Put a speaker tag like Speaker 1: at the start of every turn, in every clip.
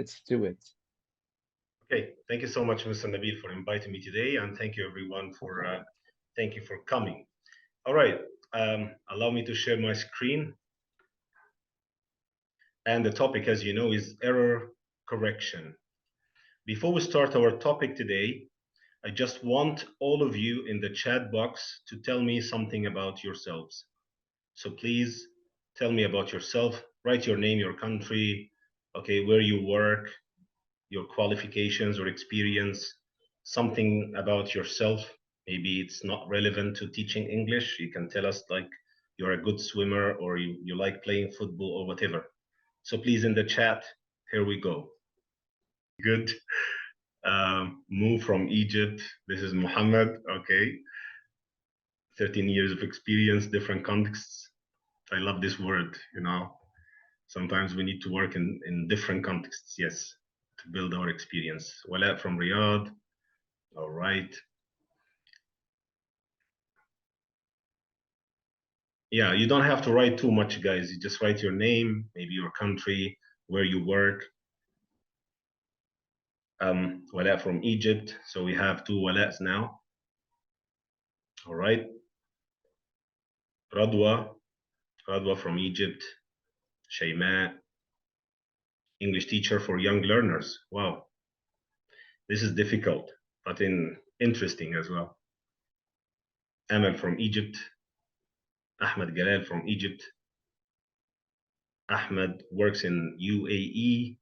Speaker 1: Let's do it.
Speaker 2: Okay, thank you so much, Mr. Nabil, for inviting me today, and thank you everyone for thank you for coming. All right, allow me to share my screen. And the topic, as you know, is error correction. Before we start our topic today, I just want all of you in the chat box to tell me something about yourselves. So please tell me about yourself. Write your name, your country, okay, where you work, your qualifications or experience, something about yourself. Maybe it's not relevant to teaching English. You can tell us like you're a good swimmer or you like playing football or whatever. So please in the chat, here we go. Good. Move from Egypt. This is Muhammad. Okay. 13 years of experience, different contexts. I love this word, you know. Sometimes we need to work in different contexts, yes, to build our experience. Wala from Riyadh. All right. Yeah, you don't have to write too much, guys. You just write your name, maybe your country, where you work. Wala from Egypt. So we have two Walas now. All right. Radwa from Egypt. Shayma, English teacher for young learners. Wow. This is difficult, but interesting as well. Amal from Egypt. Ahmed Galal from Egypt. Ahmed works in UAE.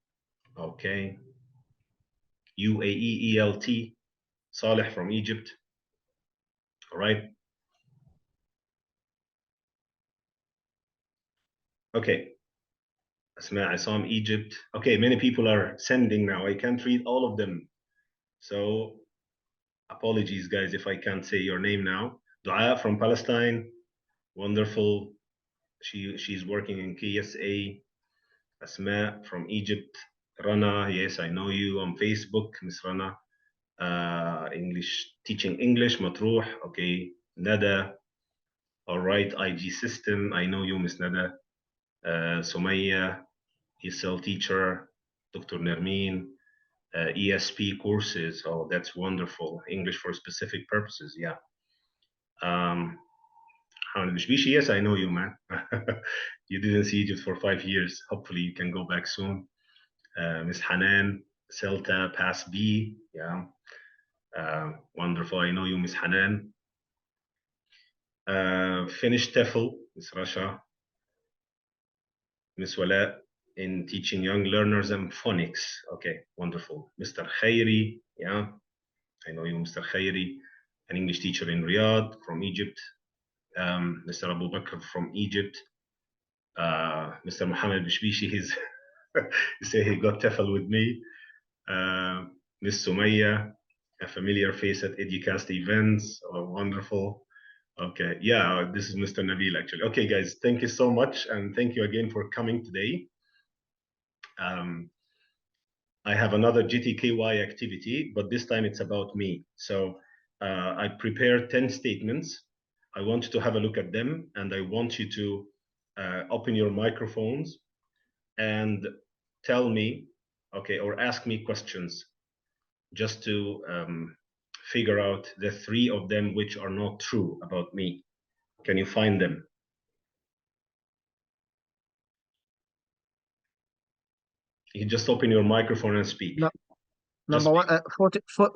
Speaker 2: Okay. UAE ELT. Saleh from Egypt. All right. Okay. Asma, I saw Egypt. Okay, many people are sending now. I can't read all of them. So apologies, guys, if I can't say your name now. Dua from Palestine. Wonderful. She's working in KSA. Asma from Egypt. Rana, yes, I know you on Facebook, Miss Rana. English, teaching English, Matruh. Okay. Nada. All right, IG system. I know you, Miss Nada. Sumaya, ESL teacher. Dr. Nermeen. ESP courses. Oh, that's wonderful. English for specific purposes. Yeah. Yes, I know you, man. You didn't see Egypt for 5 years. Hopefully, you can go back soon. Miss Hanan, CELTA, Pass B. Yeah. Wonderful. I know you, Miss Hanan. Finished TEFL, Miss Rasha. Miss Wala in teaching young learners and phonics. Okay, wonderful. Mr. Khairi. Yeah. I know you, Mr. Khairi, an English teacher in Riyadh from Egypt. Mr. Abu Bakr from Egypt. Mr. Mohammed Bishbishi, he said he got TEFL with me. Miss Sumaya, a familiar face at Educast events. Oh, wonderful. Okay, yeah, this is Mr. Nabil actually. Okay, guys, thank you so much, and thank you again for coming today. I have another GTKY activity, but this time it's about me. So I prepared 10 statements. I want you to have a look at them, and I want you to open your microphones and tell me, okay, or ask me questions just to figure out the 3 of them which are not true about me. Can you find them? You just open your microphone and speak.
Speaker 3: No, number one,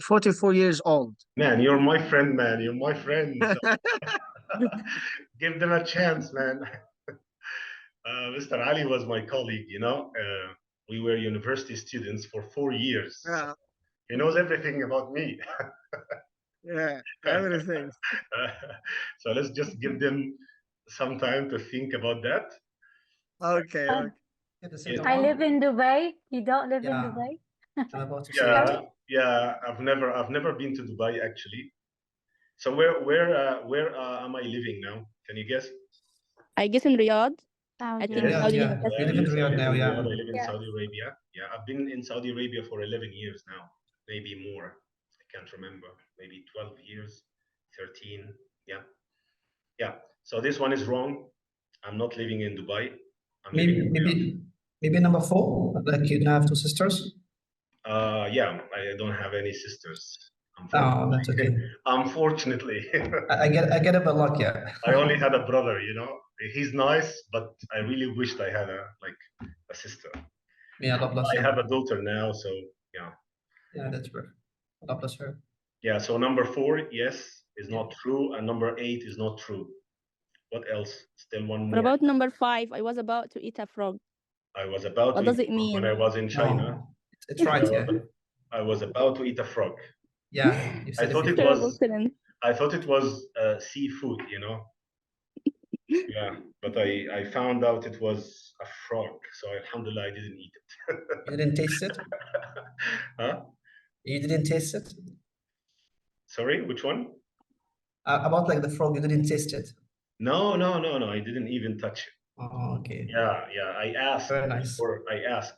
Speaker 3: 44 years old.
Speaker 2: Man, you're my friend, man. You're my friend. So give them a chance, man. Mr. Ali was my colleague, you know. We were university students for 4 years.
Speaker 3: Yeah.
Speaker 2: So he knows everything about me.
Speaker 3: Yeah, everything.
Speaker 2: So let's just give them some time to think about that.
Speaker 3: Okay.
Speaker 4: I live in Dubai. You don't live in Dubai?
Speaker 2: Yeah. I've never been to Dubai actually. So where am I living now? Can you guess?
Speaker 5: I guess in Riyadh. I think Saudi.
Speaker 2: You live in Riyadh now, yeah. I live in
Speaker 4: Yeah.
Speaker 2: Saudi Arabia. Yeah, I've been in Saudi Arabia for 11 years now, maybe more. I can't remember. Maybe 12 years, 13. Yeah. So this one is wrong. I'm not living in Dubai. I'm living in Riyadh.
Speaker 1: Maybe number 4, like you have 2 sisters.
Speaker 2: Yeah, I don't have any sisters.
Speaker 1: Oh, that's okay.
Speaker 2: Unfortunately.
Speaker 1: I get a bit luck, yeah.
Speaker 2: I only had a brother, He's nice, but I really wished I had a sister.
Speaker 1: Yeah, God bless
Speaker 2: I
Speaker 1: her.
Speaker 2: have a daughter now, so yeah.
Speaker 1: Yeah, that's perfect. God bless her.
Speaker 2: Yeah, so number 4, yes, is not true, and number 8 is not true. What else? Still one
Speaker 5: What
Speaker 2: more.
Speaker 5: about number 5? I was about to eat a frog.
Speaker 2: I was about
Speaker 5: What
Speaker 2: to
Speaker 5: does
Speaker 2: eat
Speaker 5: it
Speaker 2: a frog when I
Speaker 5: mean?
Speaker 2: was in China.
Speaker 1: No, it's right, yeah.
Speaker 2: I was about to eat a frog.
Speaker 1: Yeah, you said
Speaker 2: I thought it
Speaker 1: before.
Speaker 5: Terrible sentence.
Speaker 2: I thought it was seafood, Yeah, but I found out it was a frog, so alhamdulillah, I didn't eat it.
Speaker 1: You didn't taste it?
Speaker 2: Huh?
Speaker 1: You didn't taste it?
Speaker 2: Sorry, which one?
Speaker 1: About like the frog, you didn't taste it?
Speaker 2: No, I didn't even touch it.
Speaker 1: Oh, okay.
Speaker 2: Yeah, I asked.
Speaker 1: Very nice.
Speaker 2: I asked.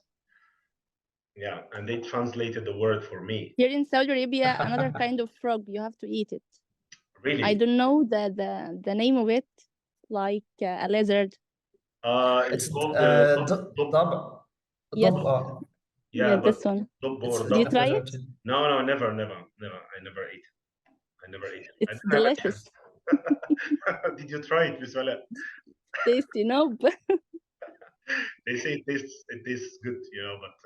Speaker 2: Yeah, and they translated the word for me.
Speaker 5: Here in Saudi Arabia, another kind of frog, you have to eat it.
Speaker 2: Really?
Speaker 5: I don't know the name of it, like a lizard.
Speaker 2: It's called
Speaker 1: dub.
Speaker 5: Yes.
Speaker 2: Yeah,
Speaker 5: Yeah,
Speaker 2: but
Speaker 5: this one.
Speaker 2: do
Speaker 5: you try it?
Speaker 2: No, never. I never ate it. I never ate it.
Speaker 5: It's delicious.
Speaker 2: Did you try it, Bismillah?
Speaker 5: Tasty, no?
Speaker 2: They say it tastes good, but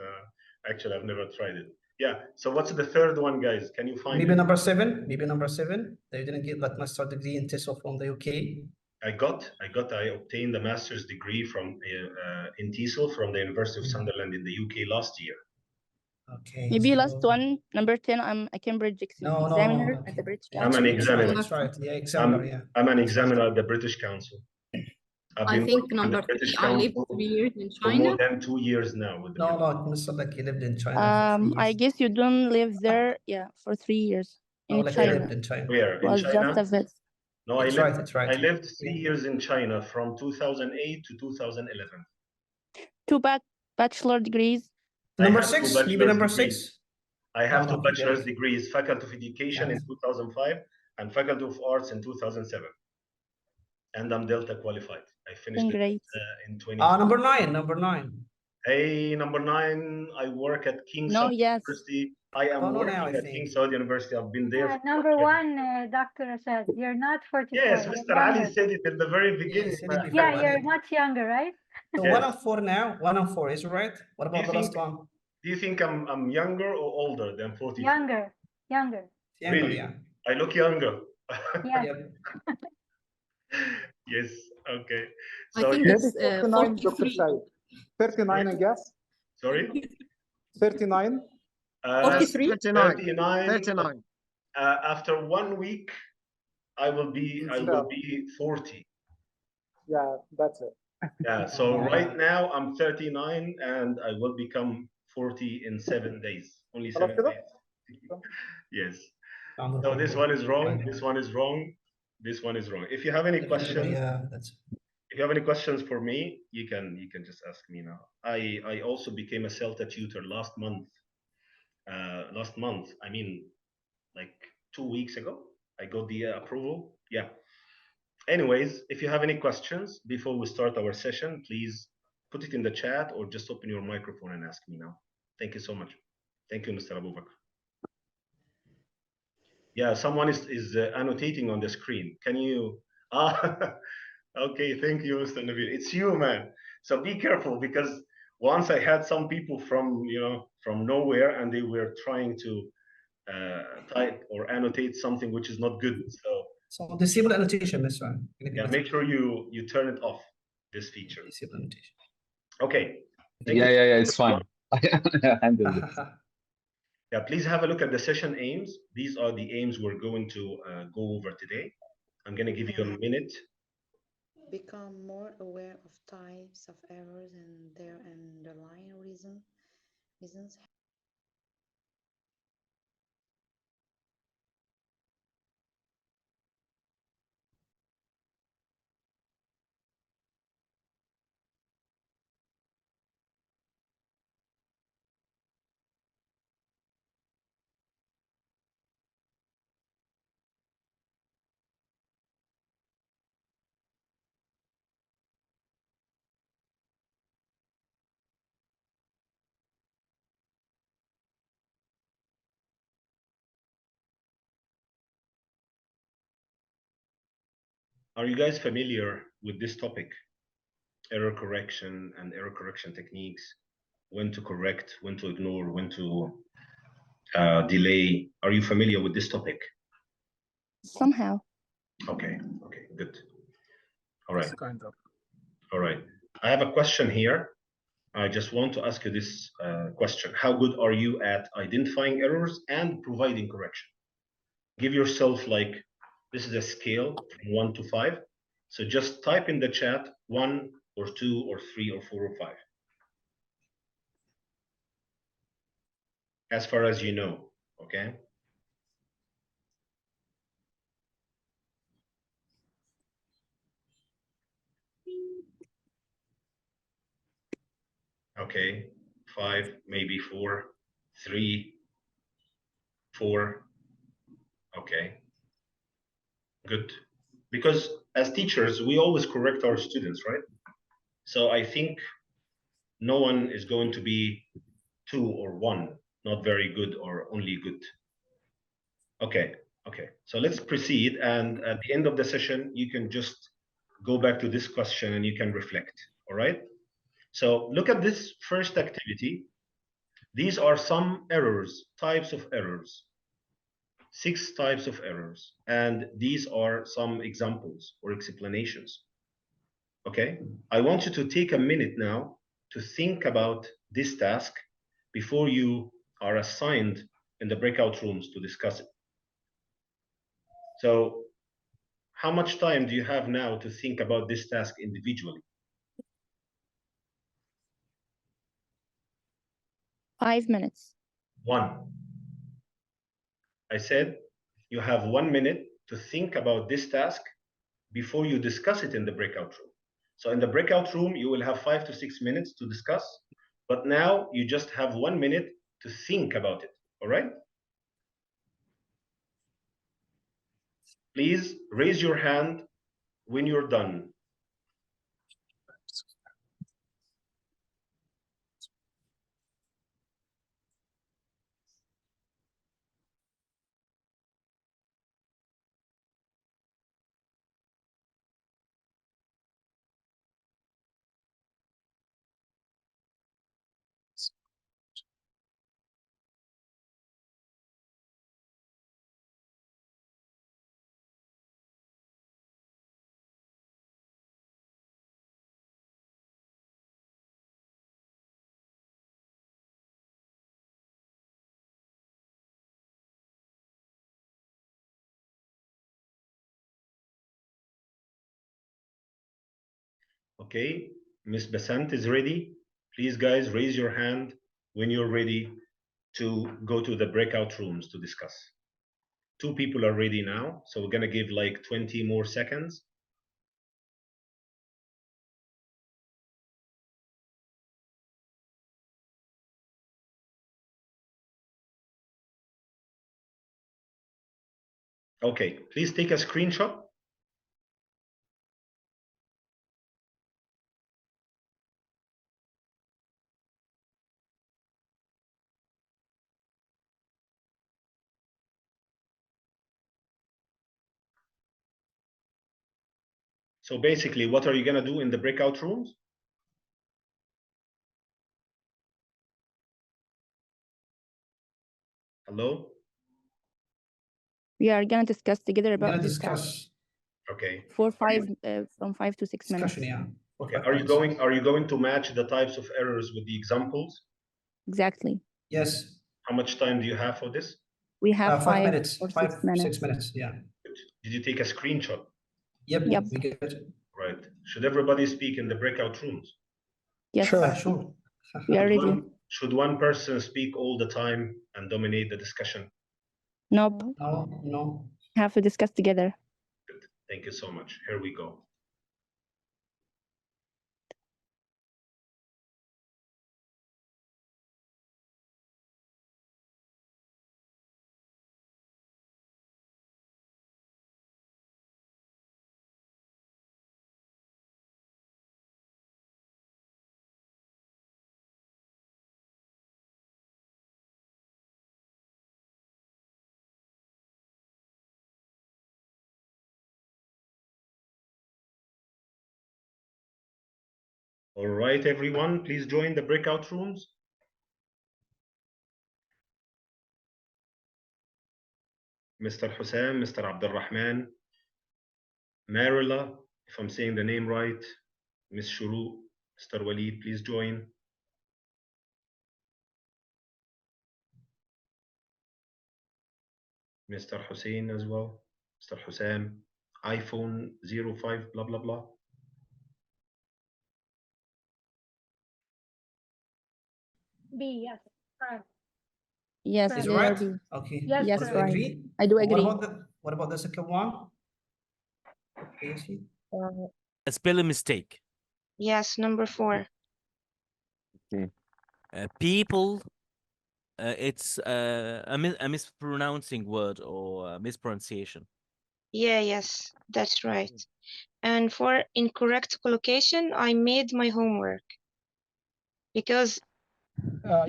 Speaker 2: actually I've never tried it. Yeah. So what's the third one, guys? Can you find
Speaker 1: Maybe
Speaker 2: it?
Speaker 1: number 7. Maybe number 7. They didn't get like master degree in TESOL from the UK.
Speaker 2: I obtained a master's degree from in TESOL from the University of Sunderland in the UK last year.
Speaker 1: Okay.
Speaker 5: Maybe last one, number 10. I'm a Cambridge examiner at the British
Speaker 2: I'm an examiner.
Speaker 1: That's right. Yeah, examiner. Yeah.
Speaker 2: I'm an examiner at the British Council.
Speaker 6: I think number 3. I lived 3 years in
Speaker 2: for more
Speaker 6: China.
Speaker 2: than 2 years now. With the
Speaker 1: No, Mr. Like he lived in China for 3 years.
Speaker 5: I guess you don't live there, for 3 years in
Speaker 1: No, like I
Speaker 5: China.
Speaker 1: lived in China.
Speaker 2: Where? In
Speaker 5: Was
Speaker 2: China?
Speaker 5: just a vet.
Speaker 2: No,
Speaker 1: It's right. It's right.
Speaker 2: I lived 3 years in China from 2008 to 2011.
Speaker 5: 2 bachelor degrees.
Speaker 1: Number 6, maybe number 6.
Speaker 2: I have 2 bachelor's degrees, Faculty of Education in 2005 and Faculty of Arts in 2007. And I'm Delta qualified. I finished it in 20.
Speaker 1: Number 9. Number 9.
Speaker 2: Hey, number 9. I work at King Saud University. I am working at King Saud University. I've been there.
Speaker 4: Number 1, Dr. Asad. You're not 44.
Speaker 2: Yes, Mr. Ali said it at the very beginning.
Speaker 4: Yeah, you're much younger, right?
Speaker 1: So 1 and 4 now. 1 and 4 is right. What about the last one?
Speaker 2: Do you think I'm younger or older than 44?
Speaker 4: Younger.
Speaker 2: Really?
Speaker 1: Yeah.
Speaker 2: I look younger.
Speaker 4: Yeah.
Speaker 2: Yes. Okay.
Speaker 6: So I think it's 43.
Speaker 7: 39, I guess.
Speaker 2: Sorry?
Speaker 7: 39?
Speaker 6: 43?
Speaker 2: 39. After 1 week, I will be 40.
Speaker 7: Yeah, that's it.
Speaker 2: Yeah. So right now I'm 39 and I will become 40 in 7 days. Only 7 days. Yes. So this one is wrong. This one is wrong. This one is wrong. If you have any questions, if you have any questions for me, you can just ask me now. I also became a CELTA tutor last month. I mean, like 2 weeks ago, I got the approval. Yeah. Anyways, if you have any questions before we start our session, please put it in the chat or just open your microphone and ask me now. Thank you so much. Thank you, Mr. Abu Bakr. Yeah, someone is annotating on the screen. Can you? Okay, thank you, Mr. Nabil. It's you, man. So be careful because once I had some people from from nowhere and they were trying to type or annotate something which is not good.
Speaker 1: So disable annotation, Mr.
Speaker 2: Yeah, make sure you turn it off. This feature.
Speaker 1: Disable annotation.
Speaker 2: Okay.
Speaker 8: Yeah, it's fine. Handle it.
Speaker 2: Yeah, please have a look at the session aims. These are the aims we're going to go over today. I'm going to give you a minute.
Speaker 9: Become more aware of types of errors and their underlying reasons.
Speaker 2: Are you guys familiar with this topic? Error correction and error correction techniques, when to correct, when to ignore, when to delay. Are you familiar with this topic?
Speaker 5: Somehow.
Speaker 2: Okay, good. All right.
Speaker 3: Kind of.
Speaker 2: All right. I have a question here. I just want to ask you this question. How good are you at identifying errors and providing correction? Give yourself like, this is a scale from 1 to 5. So just type in the chat 1 or 2 or 3 or 4 or 5. As far as you know, okay? Okay, 5, maybe 4, 3, 4. Okay, good. Because as teachers, we always correct our students, right? So I think no one is going to be 2 or 1, not very good or only good. Okay. So let's proceed. And at the end of the session, you can just go back to this question and you can reflect. All right. So look at this first activity. These are some errors, types of errors, 6 types of errors. And these are some examples or explanations. Okay. I want you to take a minute now to think about this task before you are assigned in the breakout rooms to discuss it. So how much time do you have now to think about this task individually?
Speaker 5: 5 minutes.
Speaker 2: 1. I said you have 1 minute to think about this task before you discuss it in the breakout room. So in the breakout room, you will have 5 to 6 minutes to discuss, but now you just have 1 minute to think about it, all right? Please raise your hand when you're done. Okay, Miss Besant is ready. Please, guys, raise your hand when you're ready to go to the breakout rooms to discuss. 2 people are ready now, so we're gonna give like 20 more seconds. Okay, please take a screenshot. So basically, what are you gonna do in the breakout rooms? Hello?
Speaker 5: We are gonna discuss together
Speaker 1: We're
Speaker 5: about
Speaker 1: gonna
Speaker 5: this task
Speaker 1: discuss
Speaker 2: Okay.
Speaker 5: for from 5 to 6 minutes.
Speaker 1: discussion, yeah.
Speaker 2: Okay. Are you going to match the types of errors with the examples?
Speaker 5: Exactly.
Speaker 1: Yes.
Speaker 2: How much time do you have for this?
Speaker 5: We have
Speaker 1: 5 minutes.
Speaker 5: or
Speaker 1: 5,
Speaker 5: 6 minutes.
Speaker 1: 6 minutes. Yeah.
Speaker 2: Good. Did you take a screenshot?
Speaker 1: Yep.
Speaker 5: Yep.
Speaker 1: We get it.
Speaker 2: Right. Should everybody speak in the breakout rooms?
Speaker 5: Yes.
Speaker 1: Sure.
Speaker 5: We are ready.
Speaker 2: Should one person speak all the time and dominate the discussion?
Speaker 5: Nope.
Speaker 1: No.
Speaker 5: Have to discuss together.
Speaker 2: Good. Thank you so much. Here we go. All right, everyone, please join the breakout rooms. Mr. Hussam, Mr. Abdulrahman, Marila, if I'm saying the name right, Miss Shuru, Mr. Walid, please join. Mr. Hussein as well, Mr. Hussam, iPhone 05, blah, blah, blah.
Speaker 4: B, yes. Correct.
Speaker 5: Yes,
Speaker 1: Is it
Speaker 5: letter
Speaker 1: right?
Speaker 5: B.
Speaker 1: Okay.
Speaker 4: Yes,
Speaker 5: Yes,
Speaker 1: Do you
Speaker 5: right.
Speaker 1: agree?
Speaker 5: I do agree.
Speaker 1: What about the second one? Okay,
Speaker 10: A spelling mistake.
Speaker 9: Yes, number 4.
Speaker 10: People. It's a mispronouncing word or a mispronunciation.
Speaker 9: Yes, that's right. And for incorrect collocation, I made my homework because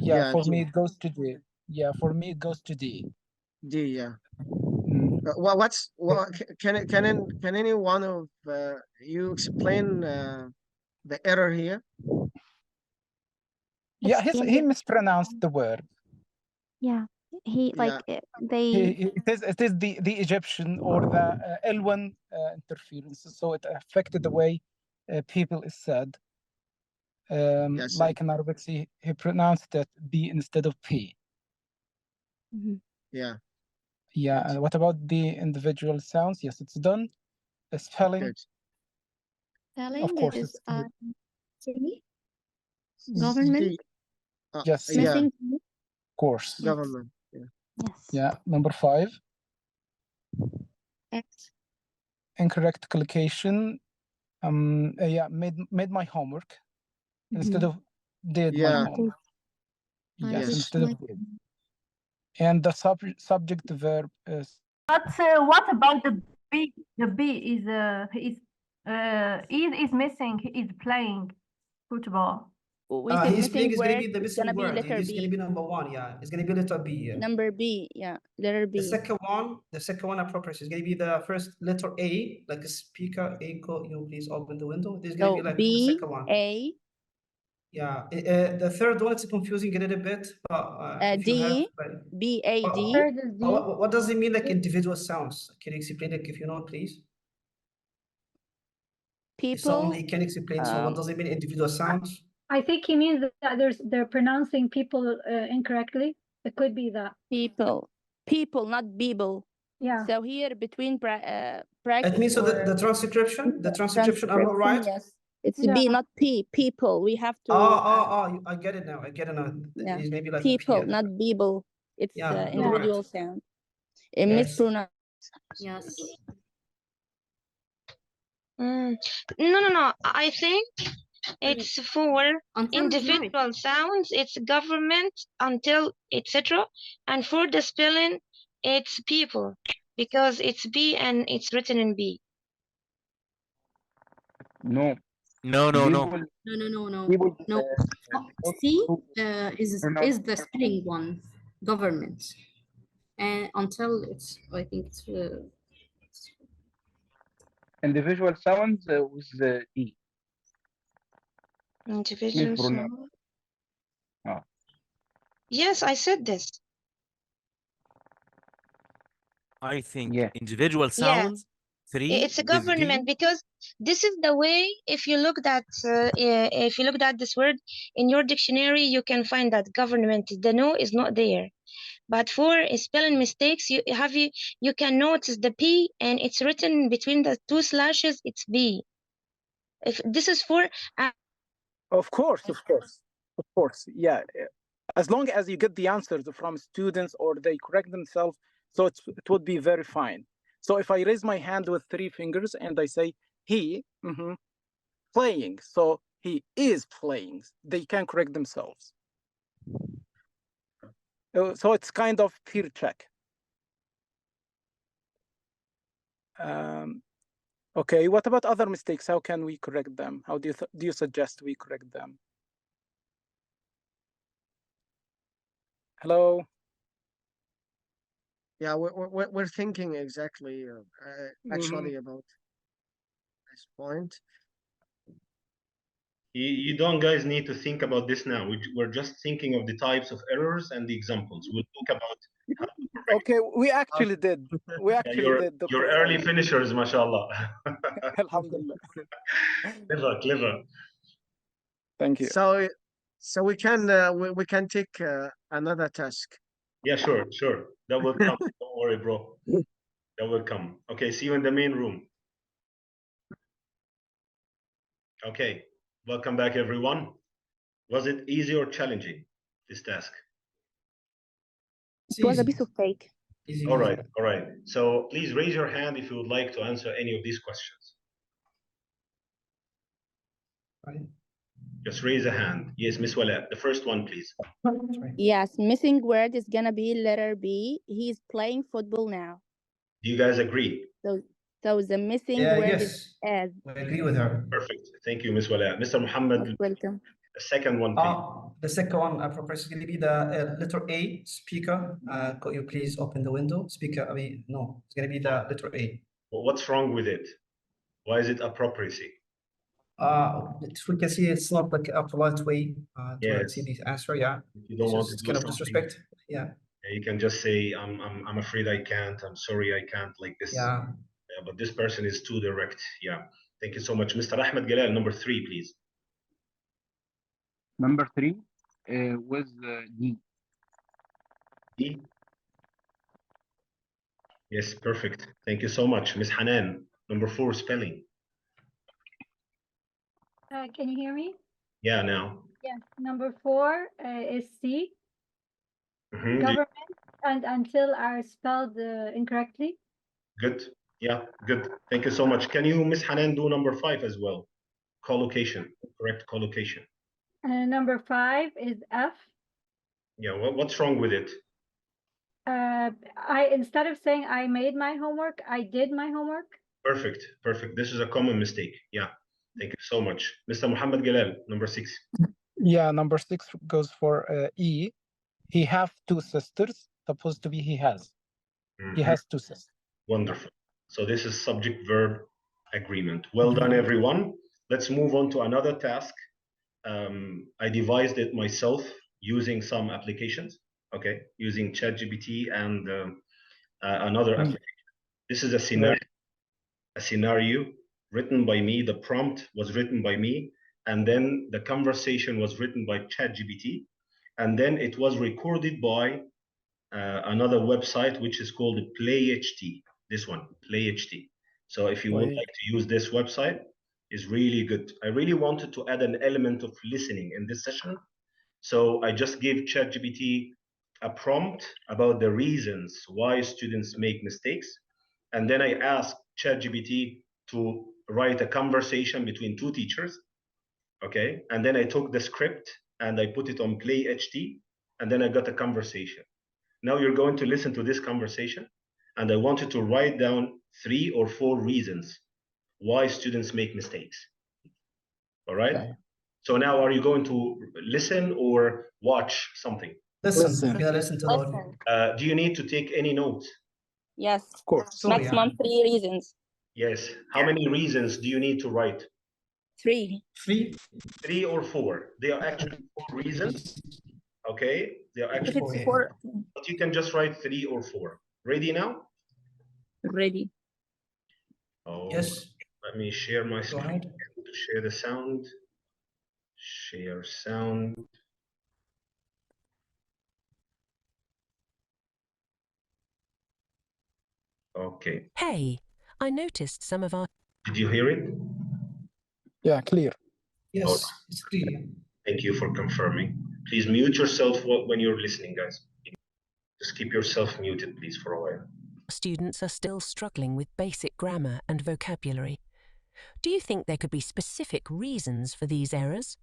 Speaker 11: Yeah,
Speaker 3: for
Speaker 11: D.
Speaker 3: me it goes to D. Yeah, for me it goes to D.
Speaker 11: D, yeah.
Speaker 3: Mm.
Speaker 11: Can any one of you explain the error here?
Speaker 3: Yeah,
Speaker 4: It's
Speaker 3: he mispronounced the word.
Speaker 4: yeah. He
Speaker 11: Yeah.
Speaker 4: they
Speaker 3: It is the Egyptian or the L1 interference, so it affected the way people is said.
Speaker 11: Yes.
Speaker 3: Like in Arabic, he pronounced it B instead of P.
Speaker 11: Yeah.
Speaker 3: Yeah, and what about the individual sounds? Yes, it's done. The spelling,
Speaker 11: Good.
Speaker 3: of course,
Speaker 6: Is
Speaker 3: it's
Speaker 6: city,
Speaker 3: Z-
Speaker 6: government,
Speaker 11: D.
Speaker 3: yes,
Speaker 11: Yeah.
Speaker 6: missing.
Speaker 3: of course.
Speaker 6: Yes.
Speaker 11: Government. Yeah.
Speaker 4: yes.
Speaker 3: Yeah, number 5,
Speaker 9: X.
Speaker 3: incorrect collocation. Yeah, made my homework instead of did my
Speaker 11: Yeah.
Speaker 3: homework. Yes,
Speaker 11: Yes.
Speaker 3: instead of did. And the subject verb is
Speaker 12: But what about the B? The B is missing. He is playing football.
Speaker 5: With the
Speaker 1: he's playing
Speaker 5: missing
Speaker 1: is gonna
Speaker 5: word,
Speaker 1: be the
Speaker 5: it's
Speaker 1: missing
Speaker 5: gonna be
Speaker 1: word. It
Speaker 5: letter
Speaker 1: is gonna
Speaker 5: B.
Speaker 1: be number 1. Yeah, it's gonna be letter B. Yeah.
Speaker 5: Number B, yeah, letter
Speaker 1: The
Speaker 5: B.
Speaker 1: second one appropriate is gonna be the first letter A, like a speaker. A, go, please open the window. There's gonna be like the
Speaker 5: B,
Speaker 1: second one.
Speaker 5: A,
Speaker 1: Yeah. The third one is confusing a little bit, but if you have
Speaker 5: D,
Speaker 1: like,
Speaker 5: B, A, D.
Speaker 4: Third is D.
Speaker 1: what does it mean, like individual sounds? Can you explain it if you know, please? If someone
Speaker 5: People,
Speaker 1: can explain, so what does it mean, individual sounds?
Speaker 4: I think he means that they're pronouncing people incorrectly. It could be that.
Speaker 5: people, not people.
Speaker 4: Yeah.
Speaker 5: So here between
Speaker 1: It
Speaker 5: brackets
Speaker 1: means so
Speaker 5: or
Speaker 1: the transcription are not right.
Speaker 5: yes, it's
Speaker 4: Yeah.
Speaker 5: B, not P. People. We have to.
Speaker 1: I get it now.
Speaker 5: Yeah.
Speaker 1: It's maybe like
Speaker 5: People,
Speaker 1: P.
Speaker 5: not people. It's
Speaker 1: Yeah, you're
Speaker 5: individual
Speaker 1: right.
Speaker 5: sound. It
Speaker 1: Yes.
Speaker 5: mispronounced.
Speaker 6: Yes.
Speaker 9: No. I think it's for
Speaker 6: Until is right.
Speaker 9: individual sounds, it's government, until, etc. And for the spelling, it's people because it's B and it's written in B.
Speaker 8: No.
Speaker 10: No.
Speaker 6: No.
Speaker 8: People,
Speaker 6: C is the spelling one, government. And until it's, I think it's
Speaker 8: individual sounds with the E.
Speaker 9: Individual
Speaker 8: Mispronounced.
Speaker 9: sound.
Speaker 8: Oh.
Speaker 9: Yes, I said this.
Speaker 10: I think
Speaker 8: Yeah.
Speaker 10: individual
Speaker 9: Yeah.
Speaker 10: sounds 3
Speaker 9: It's a
Speaker 10: with D.
Speaker 9: government because this is the way. If you looked at this word in your dictionary, you can find that government. The no is not there. But for spelling mistakes, you can notice the P and it's written between the 2 slashes. It's B. If this is for
Speaker 3: of course. Yeah, as long as you get the answers from students or they correct themselves, so it would be very fine. So if I raise my hand with 3 fingers and I say he playing, so he is playing, they can correct themselves. So it's kind of peer check. Okay, what about other mistakes? How can we correct them? How do you suggest we correct them? Hello?
Speaker 11: Yeah, we're thinking exactly, actually about this point.
Speaker 2: You don't guys need to think about this now. We're just thinking of the types of errors and the examples. We'll talk about how to correct.
Speaker 3: Okay, we actually did. We actually did, Dr.
Speaker 2: You're early
Speaker 3: Saeed.
Speaker 2: finishers, mashallah.
Speaker 3: Alhamdulillah.
Speaker 2: Clever.
Speaker 3: Thank you.
Speaker 11: So we can take another task.
Speaker 2: Yeah, sure. That will come. Don't worry, bro. That will come. Okay, see you in the main room. Okay, welcome back, everyone. Was it easy or challenging, this task?
Speaker 5: It was a piece of cake.
Speaker 1: Easy.
Speaker 2: All right. So please raise your hand if you would like to answer any of these questions.
Speaker 1: Right.
Speaker 2: Just raise a hand. Yes, Miss Wala, the first one, please.
Speaker 5: Yes, missing word is gonna be letter B. He's playing football now.
Speaker 2: Do you guys agree?
Speaker 5: So the missing word is as.
Speaker 1: I agree with her.
Speaker 2: Perfect. Thank you, Miss Wala. Mr. Muhammad,
Speaker 5: welcome.
Speaker 2: the second one, please.
Speaker 1: The second one, Professor, is going to be the letter A, speaker. Could you please open the window? Speaker, no, it's going to be the letter A.
Speaker 2: Well, what's wrong with it? Why is it appropriacy?
Speaker 1: We can see it's not like a polite way to see the answer. Yeah,
Speaker 2: you don't want to
Speaker 1: it's
Speaker 2: do
Speaker 1: kind of
Speaker 2: something,
Speaker 1: disrespect. Yeah.
Speaker 2: You can just say, I'm afraid I can't. I'm sorry I can't, like this.
Speaker 1: Yeah.
Speaker 2: But this person is too direct. Yeah. Thank you so much, Mr. Ahmed Galal. Number 3, please.
Speaker 13: Number 3 was D.
Speaker 2: D. Yes, perfect. Thank you so much, Miss Hanan. Number 4, spelling.
Speaker 4: Can you hear me?
Speaker 2: Yeah, now.
Speaker 4: Yes. Number 4 is C.
Speaker 2: Mm-hmm.
Speaker 4: Government and until are spelled incorrectly.
Speaker 2: Good. Yeah, good. Thank you so much. Can you, Miss Hanan, do number 5 as well? Collocation, correct collocation.
Speaker 4: Number 5 is F.
Speaker 2: Yeah, what's wrong with it?
Speaker 4: Instead of saying I made my homework, I did my homework.
Speaker 2: Perfect. This is a common mistake. Yeah. Thank you so much. Mr. Muhammad Galal, number 6.
Speaker 3: Yeah, number 6 goes for E. He have 2 sisters. Supposed to be he has.
Speaker 2: Mm-hmm.
Speaker 3: He has 2 sisters.
Speaker 2: Wonderful. So this is subject-verb agreement. Well done, everyone. Let's move on to another task. I devised it myself using some applications. Okay, using ChatGPT and another application. This is a scenario written by me. The prompt was written by me, and then the conversation was written by ChatGPT, and then it was recorded by another website which is called PlayHT. This one, PlayHT. So if you would like to use this website, is really good. I really wanted to add an element of listening in this session. So I just gave ChatGPT a prompt about the reasons why students make mistakes. And then I asked ChatGPT to write a conversation between 2 teachers. Okay. And then I took the script and I put it on PlayHT, and then I got a conversation. Now you're going to listen to this conversation, and I want you to write down 3 or 4 reasons why students make mistakes. All right. Okay. So now, are you going to listen or watch something?
Speaker 1: Listen. Yeah, listen to the audio.
Speaker 2: Do you need to take any notes?
Speaker 5: Yes.
Speaker 3: Of course.
Speaker 5: Maximum 3 reasons.
Speaker 2: Yes. How many reasons do you need to write?
Speaker 5: 3.
Speaker 2: 3 or 4? They are actually 4 reasons. Okay. They are actually
Speaker 5: 4.
Speaker 2: But you can just write 3 or 4. Ready now?
Speaker 5: Ready.
Speaker 2: Oh,
Speaker 1: yes.
Speaker 2: Let me share my screen to share the sound. Share sound. Okay.
Speaker 14: Hey, I noticed some of our...
Speaker 2: Did you hear it?
Speaker 3: Yeah, clear.
Speaker 1: Yes, it's clear.
Speaker 2: Thank you for confirming. Please mute yourself when you're listening, guys. Just keep yourself muted, please, for a while.
Speaker 14: Students are still struggling with basic grammar and vocabulary. Do you think there could be specific reasons for these errors?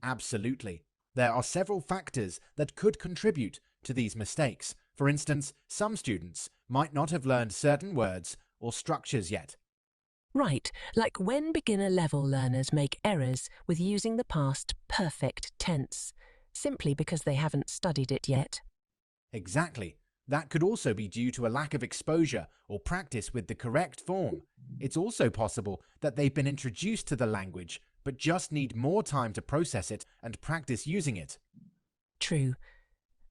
Speaker 15: Absolutely. There are several factors that could contribute to these mistakes. For instance, some students might not have learned certain words or structures yet.
Speaker 14: Right, like when beginner-level learners make errors with using the past perfect tense, simply because they haven't studied it yet.
Speaker 15: Exactly. That could also be due to a lack of exposure or practice with the correct form. It's also possible that they've been introduced to the language but just need more time to process it and practice using it.
Speaker 14: True.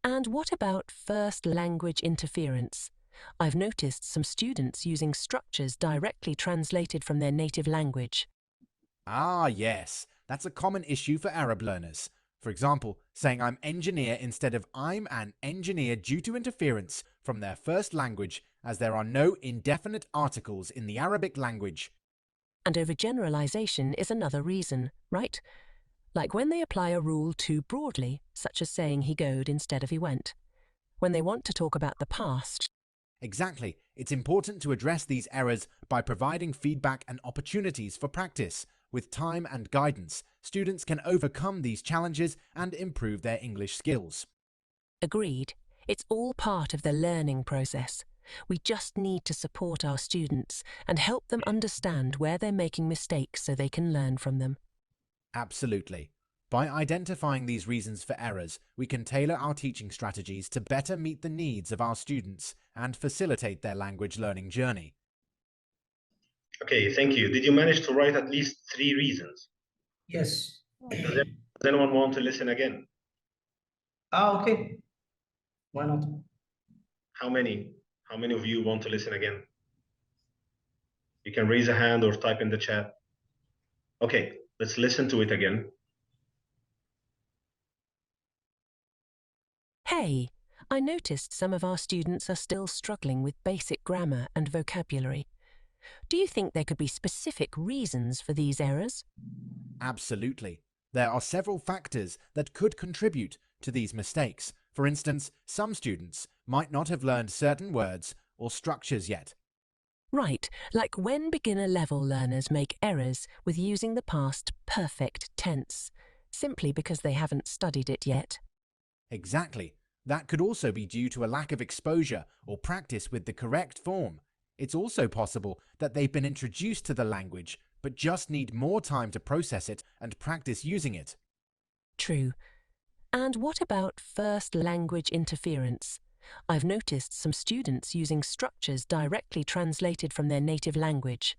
Speaker 14: And what about first language interference? I've noticed some students using structures directly translated from their native language.
Speaker 15: Ah, yes, that's a common issue for Arab learners. For example, saying I'm engineer instead of I'm an engineer due to interference from their first language, as there are no indefinite articles in the Arabic language.
Speaker 14: And overgeneralization is another reason, right? Like when they apply a rule too broadly, such as saying he goed instead of he went. When they want to talk about the past.
Speaker 15: Exactly. It's important to address these errors by providing feedback and opportunities for practice. With time and guidance, students can overcome these challenges and improve their English skills.
Speaker 14: Agreed. It's all part of the learning process. We just need to support our students and help them understand where they're making mistakes so they can learn from them.
Speaker 15: Absolutely. By identifying these reasons for errors, we can tailor our teaching strategies to better meet the needs of our students and facilitate their language learning journey.
Speaker 2: Okay, thank you. Did you manage to write at least 3 reasons?
Speaker 1: Yes.
Speaker 2: Does anyone want to listen again?
Speaker 1: Okay. Why not?
Speaker 2: How many? How many of you want to listen again? You can raise a hand or type in the chat. Okay, let's listen to it again.
Speaker 14: Hey, I noticed some of our students are still struggling with basic grammar and vocabulary. Do you think there could be specific reasons for these errors?
Speaker 15: Absolutely. There are several factors that could contribute to these mistakes. For instance, some students might not have learned certain words or structures yet.
Speaker 14: Right, like when beginner level learners make errors with using the past perfect tense, simply because they haven't studied it yet.
Speaker 15: Exactly. That could also be due to a lack of exposure or practice with the correct form. It's also possible that they've been introduced to the language, but just need more time to process it and practice using it.
Speaker 14: True. And what about first language interference? I've noticed some students using structures directly translated from their native language.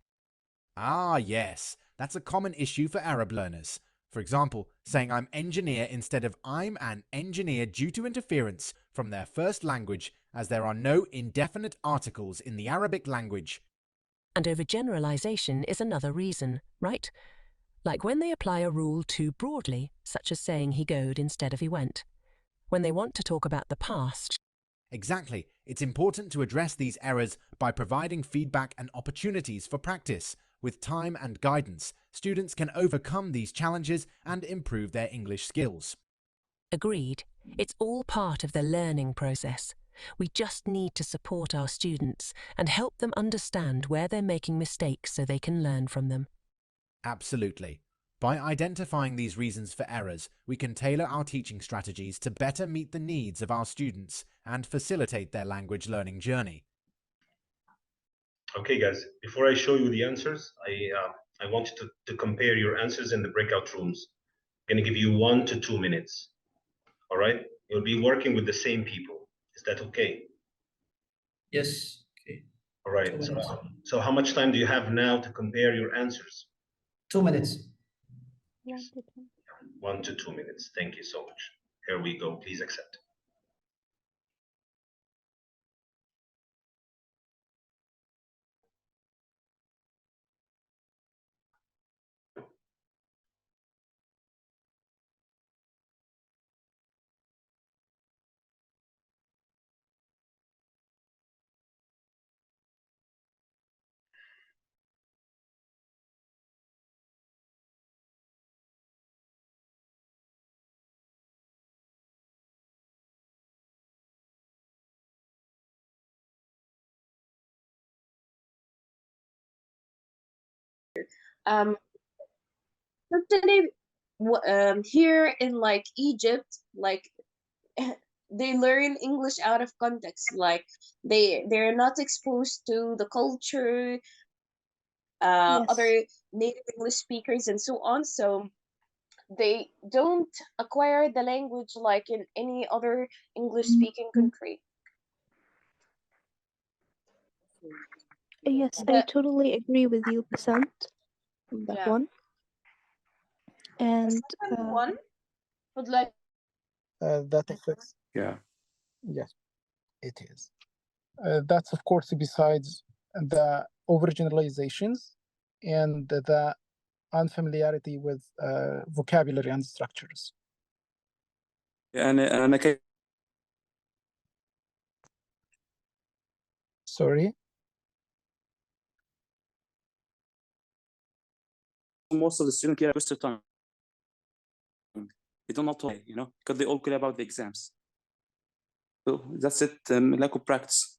Speaker 15: Ah, yes, that's a common issue for Arab learners. For example, saying I'm engineer instead of I'm an engineer due to interference from their first language, as there are no indefinite articles in the Arabic language.
Speaker 14: And overgeneralization is another reason, right? Like when they apply a rule too broadly, such as saying he goed instead of he went. When they want to talk about the past.
Speaker 15: Exactly. It's important to address these errors by providing feedback and opportunities for practice. With time and guidance, students can overcome these challenges and improve their English skills.
Speaker 14: Agreed. It's all part of the learning process. We just need to support our students and help them understand where they're making mistakes so they can learn from them.
Speaker 15: Absolutely. By identifying these reasons for errors, we can tailor our teaching strategies to better meet the needs of our students and facilitate their language learning journey.
Speaker 2: Okay, guys, before I show you the answers, I want you to compare your answers in the breakout rooms. I'm going to give you 1 to 2 minutes. All right? You'll be working with the same people. Is that okay?
Speaker 1: Yes. Okay.
Speaker 2: All right.
Speaker 1: 2 minutes.
Speaker 2: So how much time do you have now to compare your answers?
Speaker 1: 2 minutes.
Speaker 2: 1 to 2 minutes. Thank you so much. Here we go. Please accept.
Speaker 16: Um, Certainly, here in like Egypt, like they learn English out of context. Like they're not exposed to the culture,
Speaker 5: Yes.
Speaker 16: other native English speakers, and so on. So they don't acquire the language like in any other English speaking country.
Speaker 5: Yes, I
Speaker 16: The-
Speaker 5: totally agree with you, Basant, on that
Speaker 16: Yeah.
Speaker 5: one. And
Speaker 16: One would like
Speaker 7: That affects.
Speaker 13: Yeah.
Speaker 7: Yes, it is. That's of course besides the overgeneralizations and the unfamiliarity with vocabulary and structures.
Speaker 13: أنا
Speaker 7: Sorry.
Speaker 13: most of the students care waste of time. They do not talk, because they all care about the exams. So that's it. Lack of practice.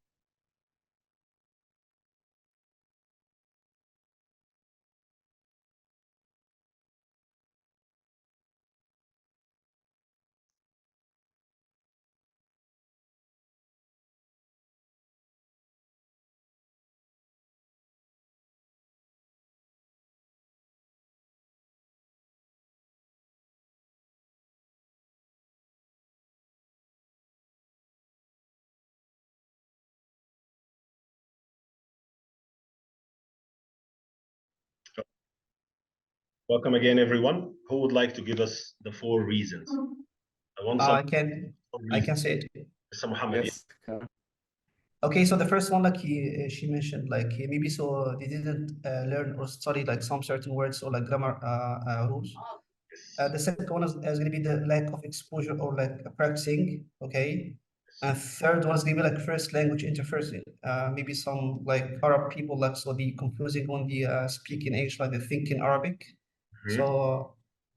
Speaker 2: Welcome again, everyone. Who would like to give us the 4 reasons? I want some.
Speaker 1: I can say it.
Speaker 2: Mr. Muhammad.
Speaker 13: Yes.
Speaker 1: Okay, so the first one, like she mentioned, like maybe so they didn't learn or study like some certain words or like grammar rules. The second one is going to be the lack of exposure or like practicing. Okay, and third one is going to be like first language interference. Maybe some like Arab people like so be confusing when they speak in English, like they think in Arabic. So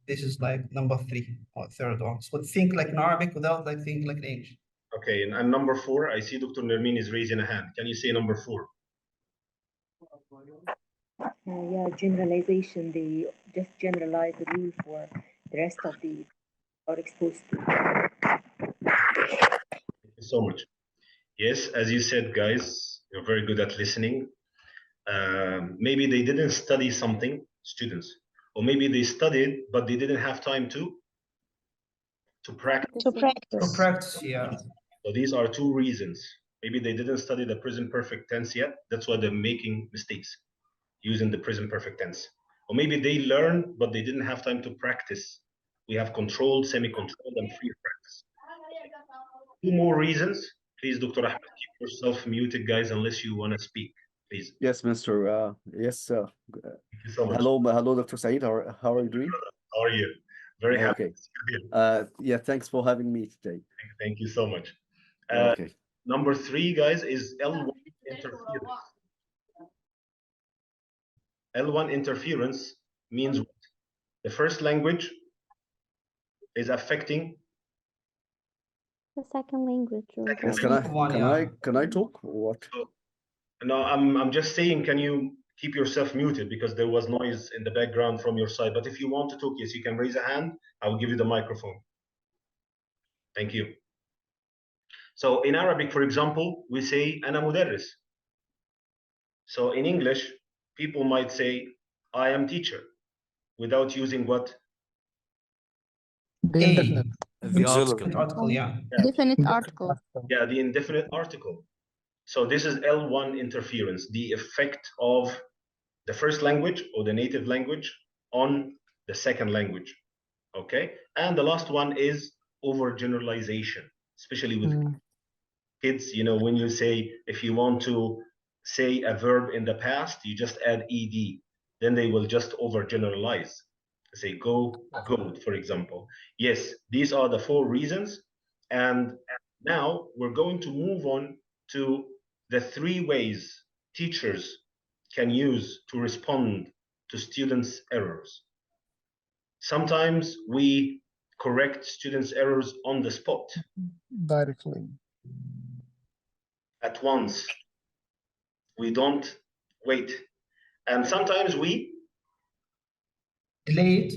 Speaker 1: this is like number 3 or third one. So think like in Arabic without like thinking like in English.
Speaker 2: Okay, and number 4, I see Dr. Nermin is raising a hand. Can you say number 4?
Speaker 17: Yeah, generalization. They just generalize the rule for the rest of the are exposed to.
Speaker 2: Thank you so much. Yes, as you said, guys, you're very good at listening. Maybe they didn't study something, students, or maybe they studied, but they didn't have time to practice.
Speaker 9: To practice.
Speaker 1: To practice, yeah.
Speaker 2: So these are 2 reasons. Maybe they didn't study the present perfect tense yet. That's why they're making mistakes using the present perfect tense. Or maybe they learned, but they didn't have time to practice. We have controlled, semi-controlled, and free practice. 2 more reasons. Please, Dr. Ahmed, keep yourself muted, guys, unless you want to speak. Please.
Speaker 18: Yes, Mr. Yes.
Speaker 2: Thank you so much.
Speaker 18: Hello, Dr. Saeed. How are you doing?
Speaker 2: How are you? Very happy.
Speaker 18: Okay. Yeah, thanks for having me today.
Speaker 2: Thank you so much.
Speaker 18: Okay.
Speaker 2: Number 3, guys, is L1 interference. L1 interference means what? The first language is affecting
Speaker 5: the second language.
Speaker 18: Yes, can I talk or what?
Speaker 2: No, I'm just saying, can you keep yourself muted because there was noise in the background from your side. But if you want to talk, yes, you can raise a hand. I will give you the microphone. Thank you. So in Arabic, for example, we say أنا مدرس. So in English, people might say I am teacher without using what?
Speaker 7: The indefinite.
Speaker 10: The article.
Speaker 1: Yeah.
Speaker 5: Definite article.
Speaker 2: Yeah, the indefinite article. So this is L1 interference, the effect of the first language or the native language on the second language. Okay, and the last one is overgeneralization, especially with kids. You know, when you say, if you want to say a verb in the past, you just add ed, then they will just overgeneralize. Say go, for example. Yes, these are the 4 reasons. And now we're going to move on to the 3 ways teachers can use to respond to students' errors. Sometimes we correct students' errors on the spot.
Speaker 7: Directly.
Speaker 2: At once. We don't wait. And sometimes we
Speaker 1: delay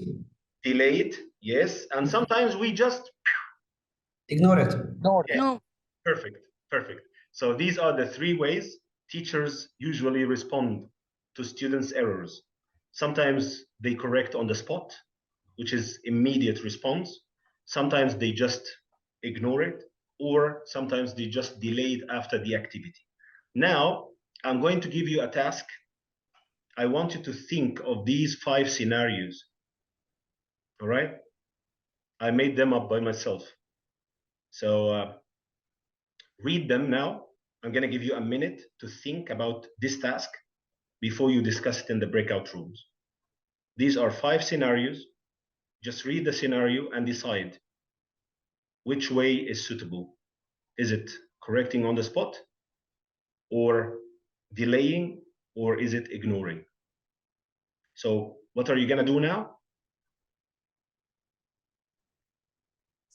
Speaker 1: it,
Speaker 2: yes. And sometimes we just
Speaker 1: ignore it.
Speaker 2: No. Perfect. So these are the 3 ways teachers usually respond to students' errors. Sometimes they correct on the spot, which is immediate response. Sometimes they just ignore it, or sometimes they just delay it after the activity. Now, I'm going to give you a task. I want you to think of these 5 scenarios. All right? I made them up by myself. So read them now. I'm going to give you a minute to think about this task before you discuss it in the breakout rooms. These are 5 scenarios. Just read the scenario and decide which way is suitable. Is it correcting on the spot, or delaying, or is it ignoring? So what are you going to do now?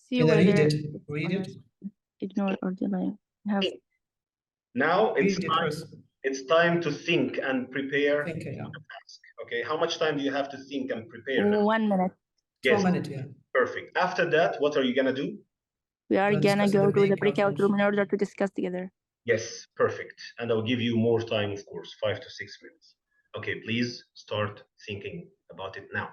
Speaker 5: See
Speaker 1: Can I
Speaker 5: whether
Speaker 1: read it? Read it.
Speaker 5: ignore or delay. Have
Speaker 2: Now
Speaker 1: Read it first.
Speaker 2: it's time to think and prepare
Speaker 1: Think, yeah.
Speaker 2: for the task. Okay, how much time do you have to think and prepare now?
Speaker 5: 1 minute.
Speaker 2: Yes.
Speaker 1: 1 minute, yeah.
Speaker 2: Perfect. After that, what are you gonna do?
Speaker 5: We are gonna
Speaker 1: discuss in
Speaker 5: go
Speaker 1: the
Speaker 5: to the
Speaker 1: breakout
Speaker 5: breakout
Speaker 1: rooms.
Speaker 5: room in order to discuss together.
Speaker 2: Yes, perfect. And I'll give you more time, of course, 5 to 6 minutes. Okay, please start thinking about it now.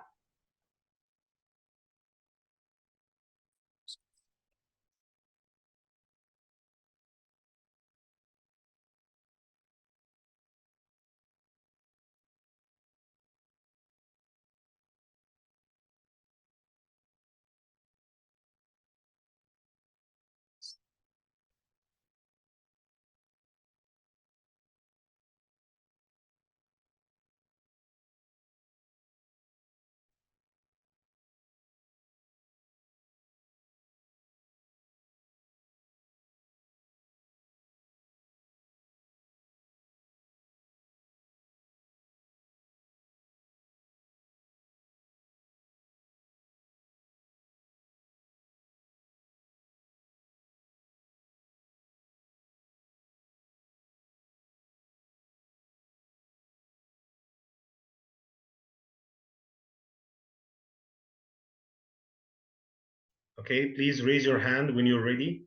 Speaker 2: Okay, please raise your hand when you're ready.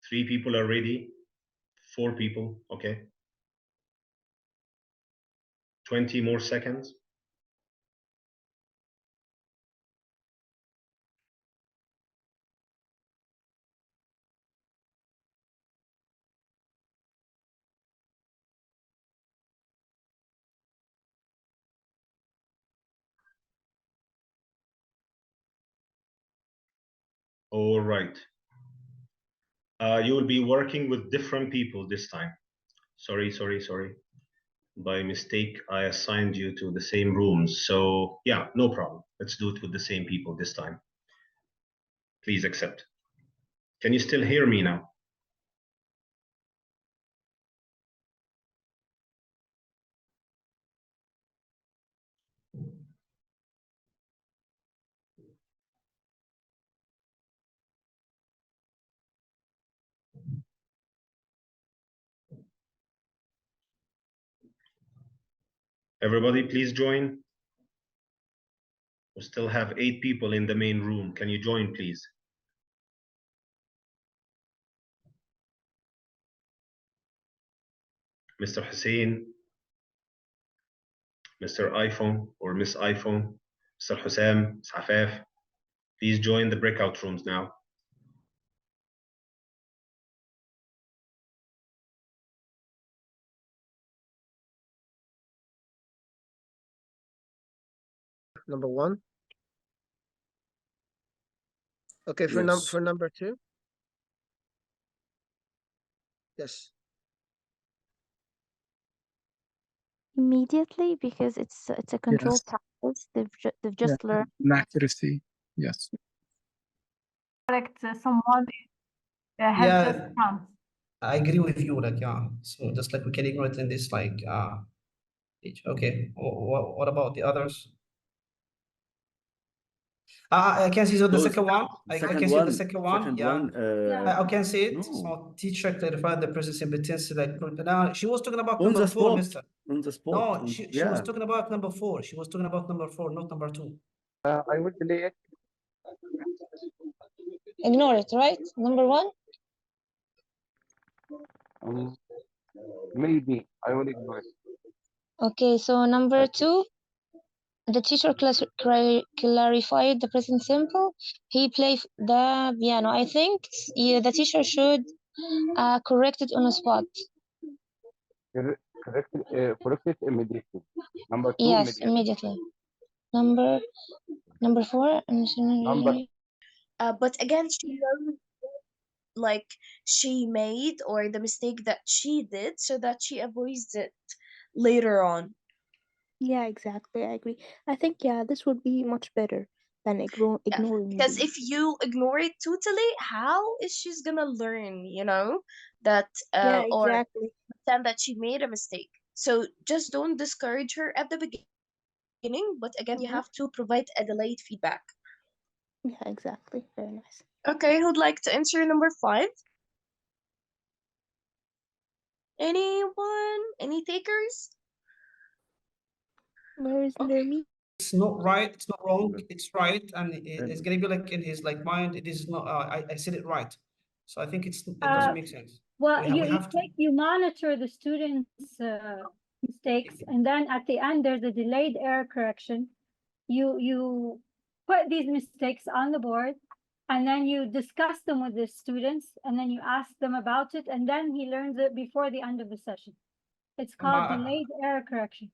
Speaker 2: Three people are ready. 4 people, okay. 20 more seconds. All right. You will be working with different people this time. Sorry. By mistake, I assigned you to the same rooms. So yeah, no problem. Let's do it with the same people this time. Please accept. Can you still hear me now? Everybody, please join. We still have 8 people in the main room. Can you join, please? Mr. Hussein, Mr. iPhone or Miss iPhone, Mr. Hussam, Ms. Afaf, please join the breakout rooms now.
Speaker 11: Number 1. Okay, for
Speaker 18: Yes.
Speaker 11: for number 2. Yes.
Speaker 5: Immediately, because it's a controlled
Speaker 7: Yes.
Speaker 5: process. They've just learned.
Speaker 7: An accuracy. Yes.
Speaker 12: Correct. Someone has
Speaker 1: Yeah.
Speaker 12: just come.
Speaker 1: I agree with you, like, yeah. So just like we can ignore it in this, like, okay. What about the others? I can see the
Speaker 18: Those-
Speaker 1: second one. I
Speaker 18: second
Speaker 1: can see
Speaker 18: one,
Speaker 1: the second one.
Speaker 18: second
Speaker 1: Yeah.
Speaker 18: one,
Speaker 1: I can see it.
Speaker 18: no.
Speaker 1: So teacher clarified the present sentence. Like now, she was talking about
Speaker 18: On
Speaker 1: number
Speaker 18: the
Speaker 1: 4,
Speaker 18: spot.
Speaker 1: Mister.
Speaker 18: On the spot.
Speaker 1: No, she was talking about number 4. She was talking about number 4, not number 2.
Speaker 3: I will delay it.
Speaker 9: Ignore it, right? Number 1?
Speaker 3: Maybe I will ignore it.
Speaker 9: Okay, so number 2, the teacher clarified the present simple. He played the piano. I think the teacher should correct it on the spot.
Speaker 19: Correct it immediately. Number 2
Speaker 9: Yes, immediately. Number 4.
Speaker 19: Number
Speaker 16: But again, she knows like she made or the mistake that she did so that she avoids it later on.
Speaker 5: Yeah, exactly. I agree. I think, yeah, this would be much better than ignoring
Speaker 16: Because
Speaker 5: the.
Speaker 16: if you ignore it totally, how is she's gonna learn, that
Speaker 5: Yeah,
Speaker 16: or
Speaker 5: exactly.
Speaker 16: understand that she made a mistake? So just don't discourage her at the beginning, but again, you
Speaker 5: Mhm.
Speaker 16: have to provide a delayed feedback.
Speaker 5: Yeah, exactly. Very nice.
Speaker 16: Okay, who'd like to answer number 5? Anyone? Any takers?
Speaker 5: Where is there me?
Speaker 1: It's not right, it's not wrong, it's right, and it's gonna be like in his like mind, it is not I said it right. So I think it doesn't make sense.
Speaker 4: Well,
Speaker 1: We
Speaker 4: you
Speaker 1: have to
Speaker 4: you monitor the students' mistakes, and then at the end there's a delayed error correction. You put these mistakes on the board, and then you discuss them with the students, and then you ask them about it, and then he learns it before the end of the session. It's called delayed error correction.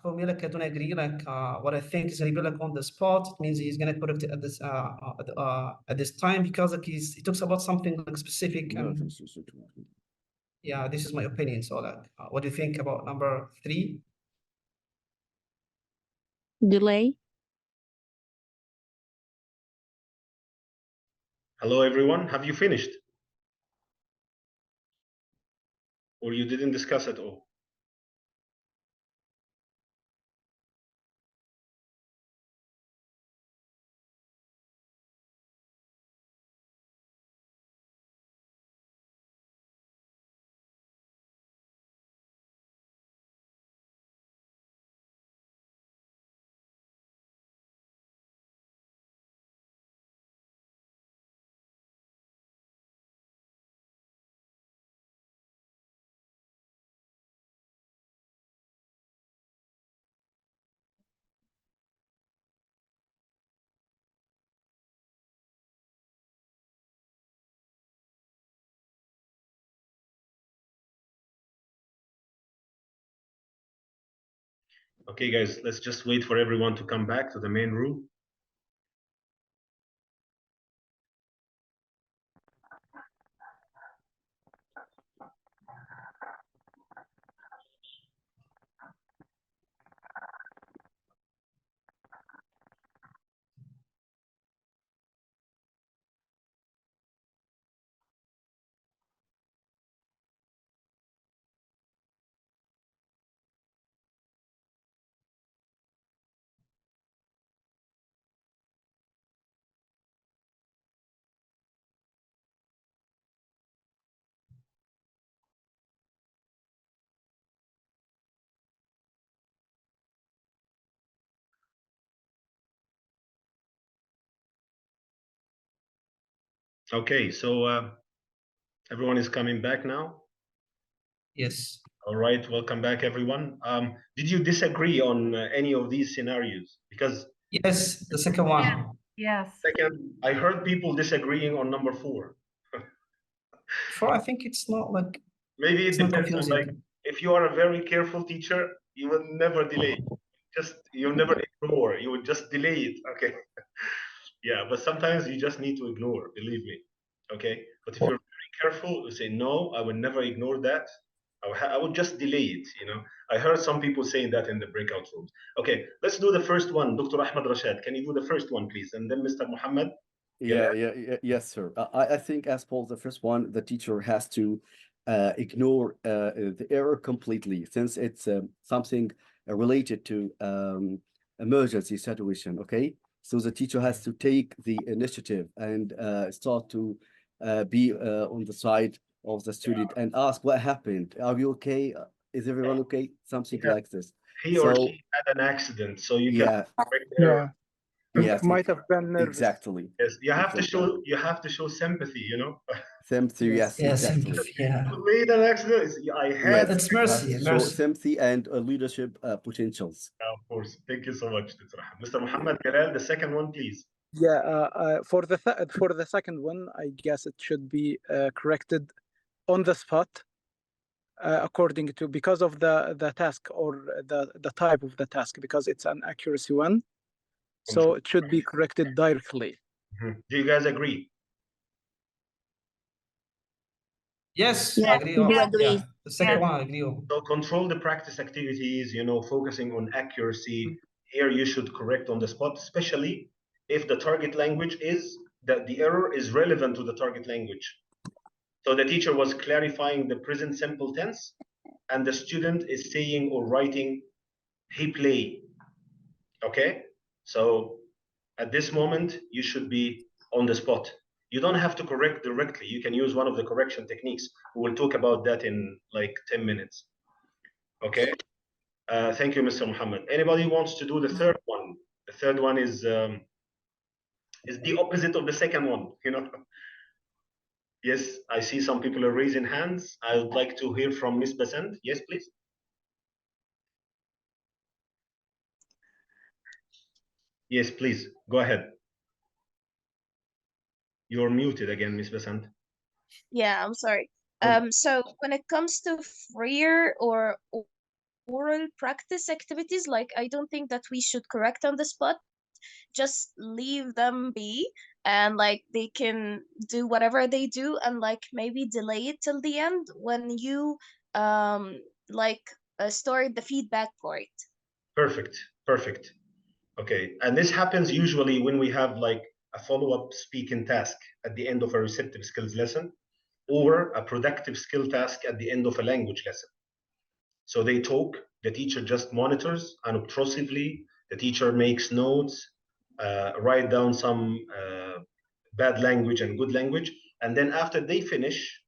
Speaker 1: for me, like I don't agree. Like what I think is gonna be like on the spot. It means he's gonna correct it at this time because like he talks about something like specific and yeah, this is my opinion. So like, what do you think about number 3?
Speaker 5: Delay.
Speaker 2: Hello, everyone. Have you finished? Or you didn't discuss at all? Okay, guys, let's just wait for everyone to come back to the main room. Okay, so everyone is coming back now?
Speaker 1: Yes.
Speaker 2: All right, welcome back, everyone. Did you disagree on any of these scenarios? Because
Speaker 1: yes, the second one.
Speaker 12: Yes.
Speaker 2: Second, I heard people disagreeing on number 4.
Speaker 1: 4, I think it's not like
Speaker 2: maybe it
Speaker 1: not
Speaker 2: depends on like
Speaker 1: confusing.
Speaker 2: if you are a very careful teacher, you will never delay. You never ignore. You would just delay it. Okay. Yeah, but sometimes you just need to ignore. Believe me. Okay. But if you're very careful, you say no. I will never ignore that. I would just delay it. I heard some people saying that in the breakout rooms. Okay, let's do the first one. Dr. Ahmed Rashad, can you do the first one, please? And then Mr. Muhammad.
Speaker 18: Yes, sir. I think as Paul, the first one, the teacher has to ignore the error completely since it's something related to emergency situation. Okay, so the teacher has to take the initiative and start to be on the side of the student and ask what happened. Are you okay? Is everyone okay? Something like this.
Speaker 2: He or she had an accident, so you can correct the error.
Speaker 18: Yes,
Speaker 3: might have been nervous.
Speaker 18: exactly.
Speaker 2: Yes, you have to show sympathy,
Speaker 18: Sympathy, yes, exactly.
Speaker 1: Yeah.
Speaker 2: You made an accident. I had.
Speaker 1: It's mercy.
Speaker 18: So sympathy and leadership potentials.
Speaker 2: Of course. Thank you so much, Mr. Muhammad Jalal. The second one, please.
Speaker 3: Yeah, for the second one, I guess it should be corrected on the spot. according to because of the task or the type of the task, because it's an accuracy one. So it should be corrected directly.
Speaker 2: Do you guys agree?
Speaker 1: Yes,
Speaker 5: Yeah,
Speaker 1: I agree.
Speaker 5: we do
Speaker 1: Yeah,
Speaker 5: agree.
Speaker 1: the second one I agree on.
Speaker 2: So control the practice activities, focusing on accuracy. Here you should correct on the spot, especially if the target language is that the error is relevant to the target language. So the teacher was clarifying the present simple tense, and the student is saying or writing, he play. Okay? So at this moment, you should be on the spot. You don't have to correct directly. You can use one of the correction techniques. We will talk about that in like 10 minutes. Okay? Thank you, Mr. Muhammad. Anybody wants to do the third one? The third one is the opposite of the second one, Yes, I see some people are raising hands. I would like to hear from Miss Basant. Yes, please. Yes, please. Go ahead. You're muted again, Miss Basant.
Speaker 16: Yeah, I'm sorry. So when it comes to freer or oral practice activities, like I don't think that we should correct on the spot. Just leave them be, and like they can do whatever they do, and like maybe delay it till the end when you store the feedback part.
Speaker 2: Perfect. Perfect. Okay. And this happens usually when we have like a follow-up speaking task at the end of a receptive skills lesson, or a productive skill task at the end of a language lesson. So they talk, the teacher just monitors unobtrusively, the teacher makes notes, write down some bad language and good language, and then after they finish,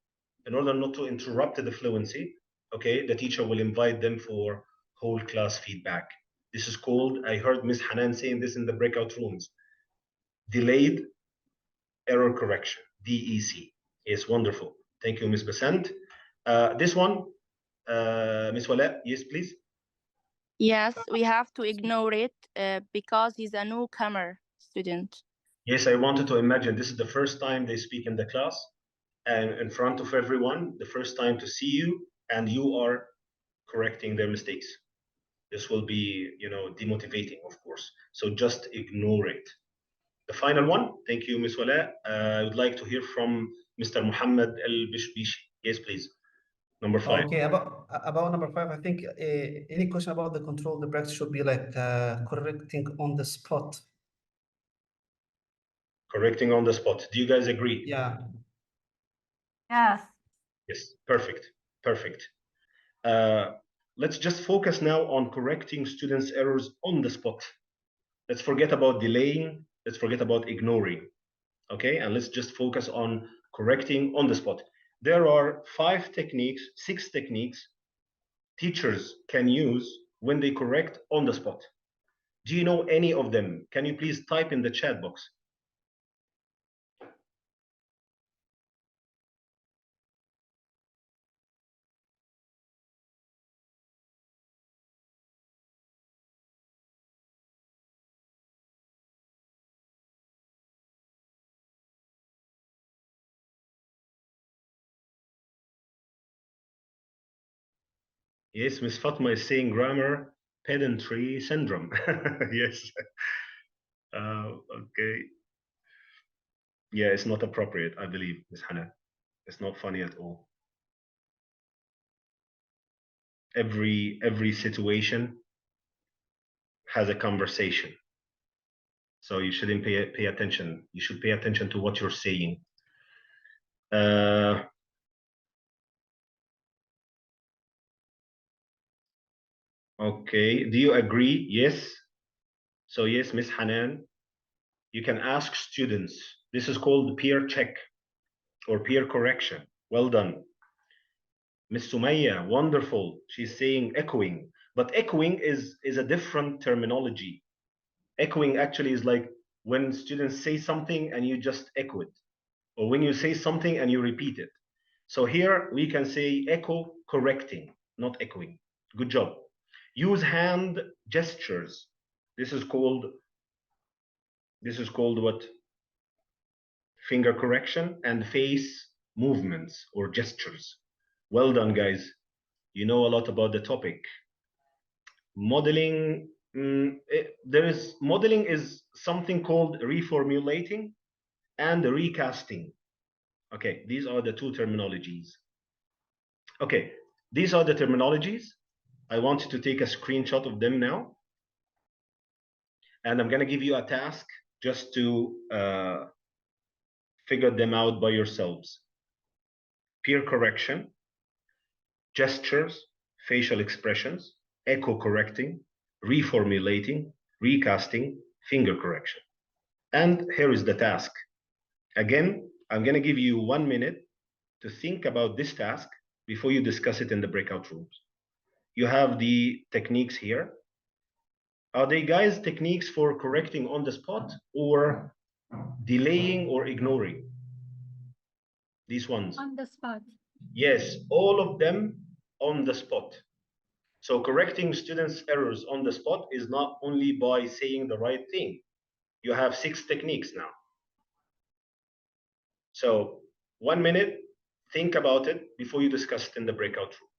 Speaker 2: in order not to interrupt the fluency, okay, the teacher will invite them for whole class feedback. This is called, I heard Ms. Hanan saying this in the breakout rooms, delayed error correction, DEC. Yes, wonderful. Thank you, Ms. Basant. This one, Ms. Wala, yes, please.
Speaker 5: Yes, we have to ignore it because he's a newcomer student.
Speaker 2: Yes, I wanted to imagine this is the first time they speak in the class and in front of everyone, the first time to see you, and you are correcting their mistakes. This will be, demotivating, of course. So just ignore it. The final one, thank you, Ms. Wala. I would like to hear from Mr. Muhammad Al-Bishbishi. Yes, please. Number 5.
Speaker 1: Okay, about number 5, I think any question about the control, the practice should be like correcting on the spot.
Speaker 2: Correcting on the spot. Do you guys agree?
Speaker 1: Yeah.
Speaker 12: Yes.
Speaker 2: Yes, perfect, perfect. Let's just focus now on correcting students' errors on the spot. Let's forget about delaying. Let's forget about ignoring. Okay, and let's just focus on correcting on the spot. There are 6 techniques teachers can use when they correct on the spot. Do you know any of them? Can you please type in the chat box? Yes, Miss Fatma is saying grammar pedantry syndrome. Yes. Okay. Yeah, it's not appropriate, I believe, Miss Hannah. It's not funny at all. Every situation has a conversation. So you shouldn't pay attention. You should pay attention to what you're saying. Okay, do you agree? Yes. So yes, Miss Hanan, you can ask students. This is called peer check or peer correction. Well done. Miss Sumaya, wonderful. She's saying echoing, but echoing is a different terminology. Echoing actually is like when students say something and you just echo it, or when you say something and you repeat it. So here we can say echo correcting, not echoing. Good job. Use hand gestures. This is called what? Finger correction and face movements or gestures. Well done, guys. You know a lot about the topic. Modeling, modeling is something called reformulating and recasting. Okay, these are the two terminologies. Okay, these are the terminologies. I want you to take a screenshot of them now. And I'm going to give you a task just to figure them out by yourselves. Peer correction, gestures, facial expressions, echo correcting, reformulating, recasting, finger correction. And here is the task. Again, I'm going to give you 1 minute to think about this task before you discuss it in the breakout rooms. You have the techniques here. Are they, guys, techniques for correcting on the spot or delaying or ignoring? These ones.
Speaker 4: On the spot.
Speaker 2: Yes, all of them on the spot. So correcting students' errors on the spot is not only by saying the right thing. You have 6 techniques now. So 1 minute, think about it before you discuss it in the breakout room.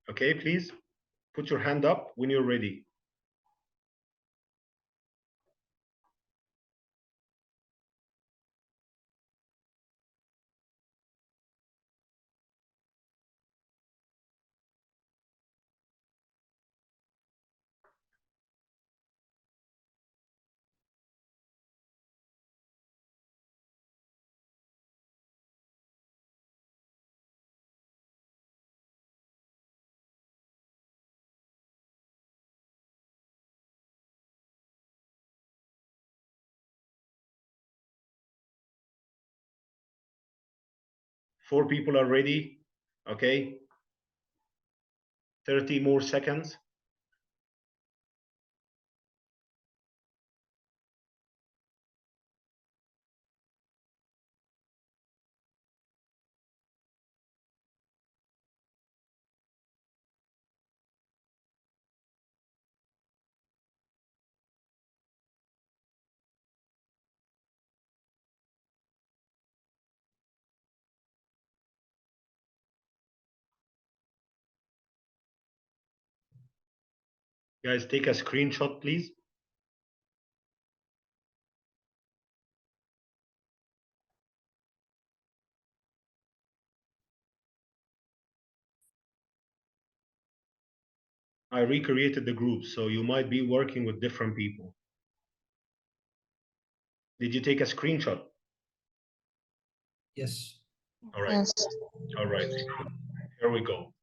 Speaker 2: Okay, please put your hand up when you're ready. Four people are ready. Okay. 30 more seconds. Guys, take a screenshot, please. I recreated the group, so you might be working with different people. Did you take a screenshot?
Speaker 1: Yes.
Speaker 2: All right.
Speaker 9: Yes.
Speaker 2: All right. Here we go.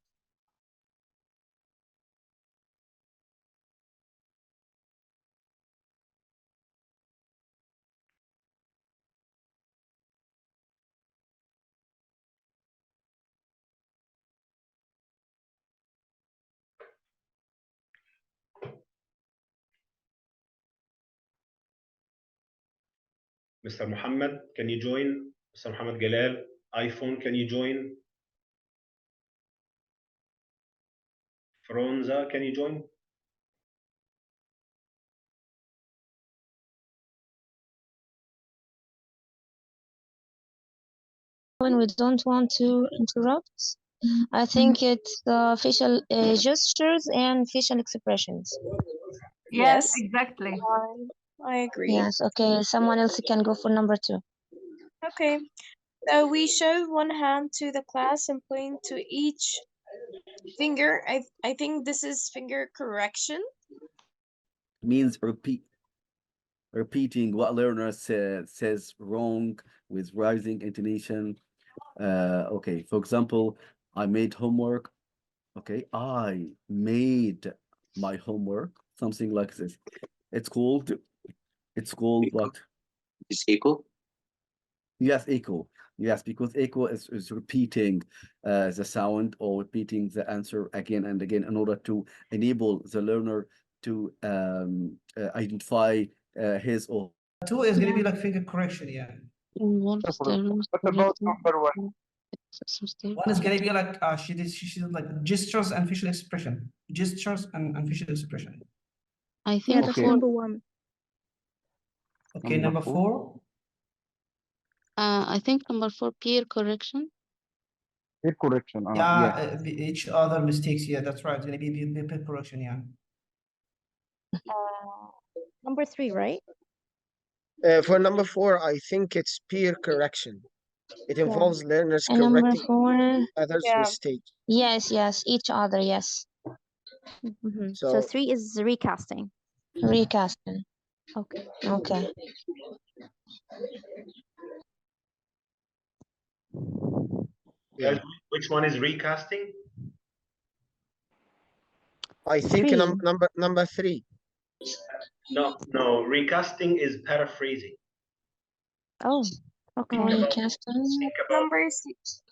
Speaker 2: Mr. Muhammad, can you join? Mr. Muhammad Galal, iPhone, can you join? Fronza, can you join?
Speaker 9: When we don't want to interrupt, I think it's facial gestures and facial expressions.
Speaker 12: Yes, exactly.
Speaker 16: I agree.
Speaker 9: Yes, okay. Someone else can go for number 2.
Speaker 16: Okay. We show one hand to the class and point to each finger. I think this is finger correction.
Speaker 18: Means repeating what learner says wrong with rising intonation. Okay, for example, I made homework. Okay, I made my homework. Something like this. It's called what?
Speaker 19: Is equal.
Speaker 18: Yes, echo. Yes, because echo is repeating the sound or repeating the answer again and again in order to enable the learner to identify his or.
Speaker 1: 2 is gonna be like finger correction, yeah.
Speaker 19: What about number 1?
Speaker 1: 1 is gonna be like she did like gestures and facial expression. Gestures and facial expression.
Speaker 6: I
Speaker 5: Yeah,
Speaker 6: think
Speaker 5: that's
Speaker 19: Okay.
Speaker 5: number 1.
Speaker 1: Okay, number 4.
Speaker 6: I think number 4, peer correction.
Speaker 19: Peer correction.
Speaker 1: Yeah,
Speaker 19: Yes.
Speaker 1: each other mistakes. Yeah, that's right. It's gonna be peer correction. Yeah.
Speaker 5: Number 3, right?
Speaker 11: For number 4, I think it's peer correction. It involves learners
Speaker 9: And number
Speaker 11: correcting
Speaker 9: 4,
Speaker 11: others'
Speaker 4: Yeah.
Speaker 11: mistakes.
Speaker 9: yes, each other, yes.
Speaker 5: So 3 is recasting.
Speaker 9: Recasting.
Speaker 5: Okay.
Speaker 9: Okay.
Speaker 2: Guys, which one is recasting?
Speaker 11: I think
Speaker 5: 3.
Speaker 11: number 3.
Speaker 2: No, recasting is paraphrasing.
Speaker 5: Oh, okay.
Speaker 9: Recasting.
Speaker 2: Think about
Speaker 16: Number 6.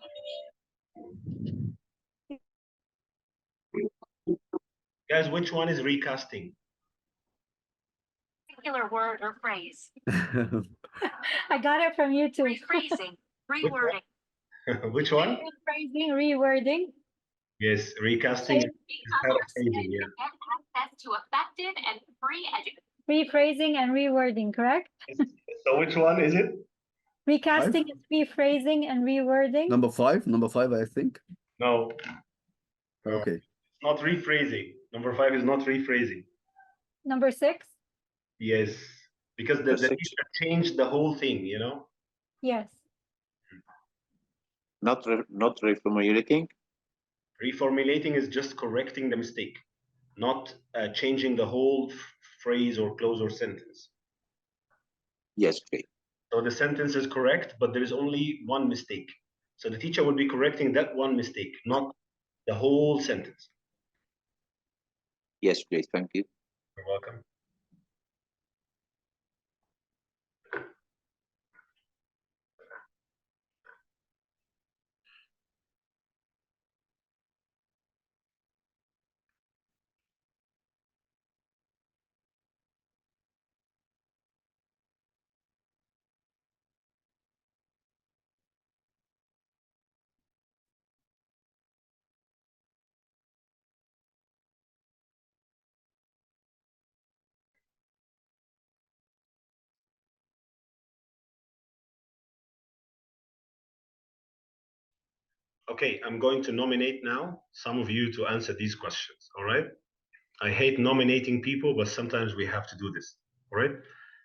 Speaker 2: guys, which one is recasting?
Speaker 4: Particular word or phrase. I got it from you too. Rephrasing, rewording.
Speaker 2: Which one?
Speaker 4: Rephrasing, rewording.
Speaker 2: Yes, recasting is paraphrasing. Yeah.
Speaker 4: Access to effective and free education. Rephrasing and rewording, correct?
Speaker 2: So which one is it?
Speaker 4: Recasting is rephrasing and rewording.
Speaker 18: Number 5, I think.
Speaker 2: No.
Speaker 18: Okay.
Speaker 2: It's not rephrasing. Number 5 is not rephrasing.
Speaker 4: Number 6.
Speaker 2: Yes, because the teacher changed the whole thing, you know?
Speaker 4: Yes.
Speaker 19: Not reformulating.
Speaker 2: Reformulating is just correcting the mistake, not changing the whole phrase or clause or sentence.
Speaker 19: Yes, okay.
Speaker 2: So the sentence is correct, but there is only one mistake. So the teacher will be correcting that one mistake, not the whole sentence.
Speaker 19: Yes, great. Thank you.
Speaker 2: You're welcome. Okay, I'm going to nominate now some of you to answer these questions, all right? I hate nominating people, but sometimes we have to do this, all right?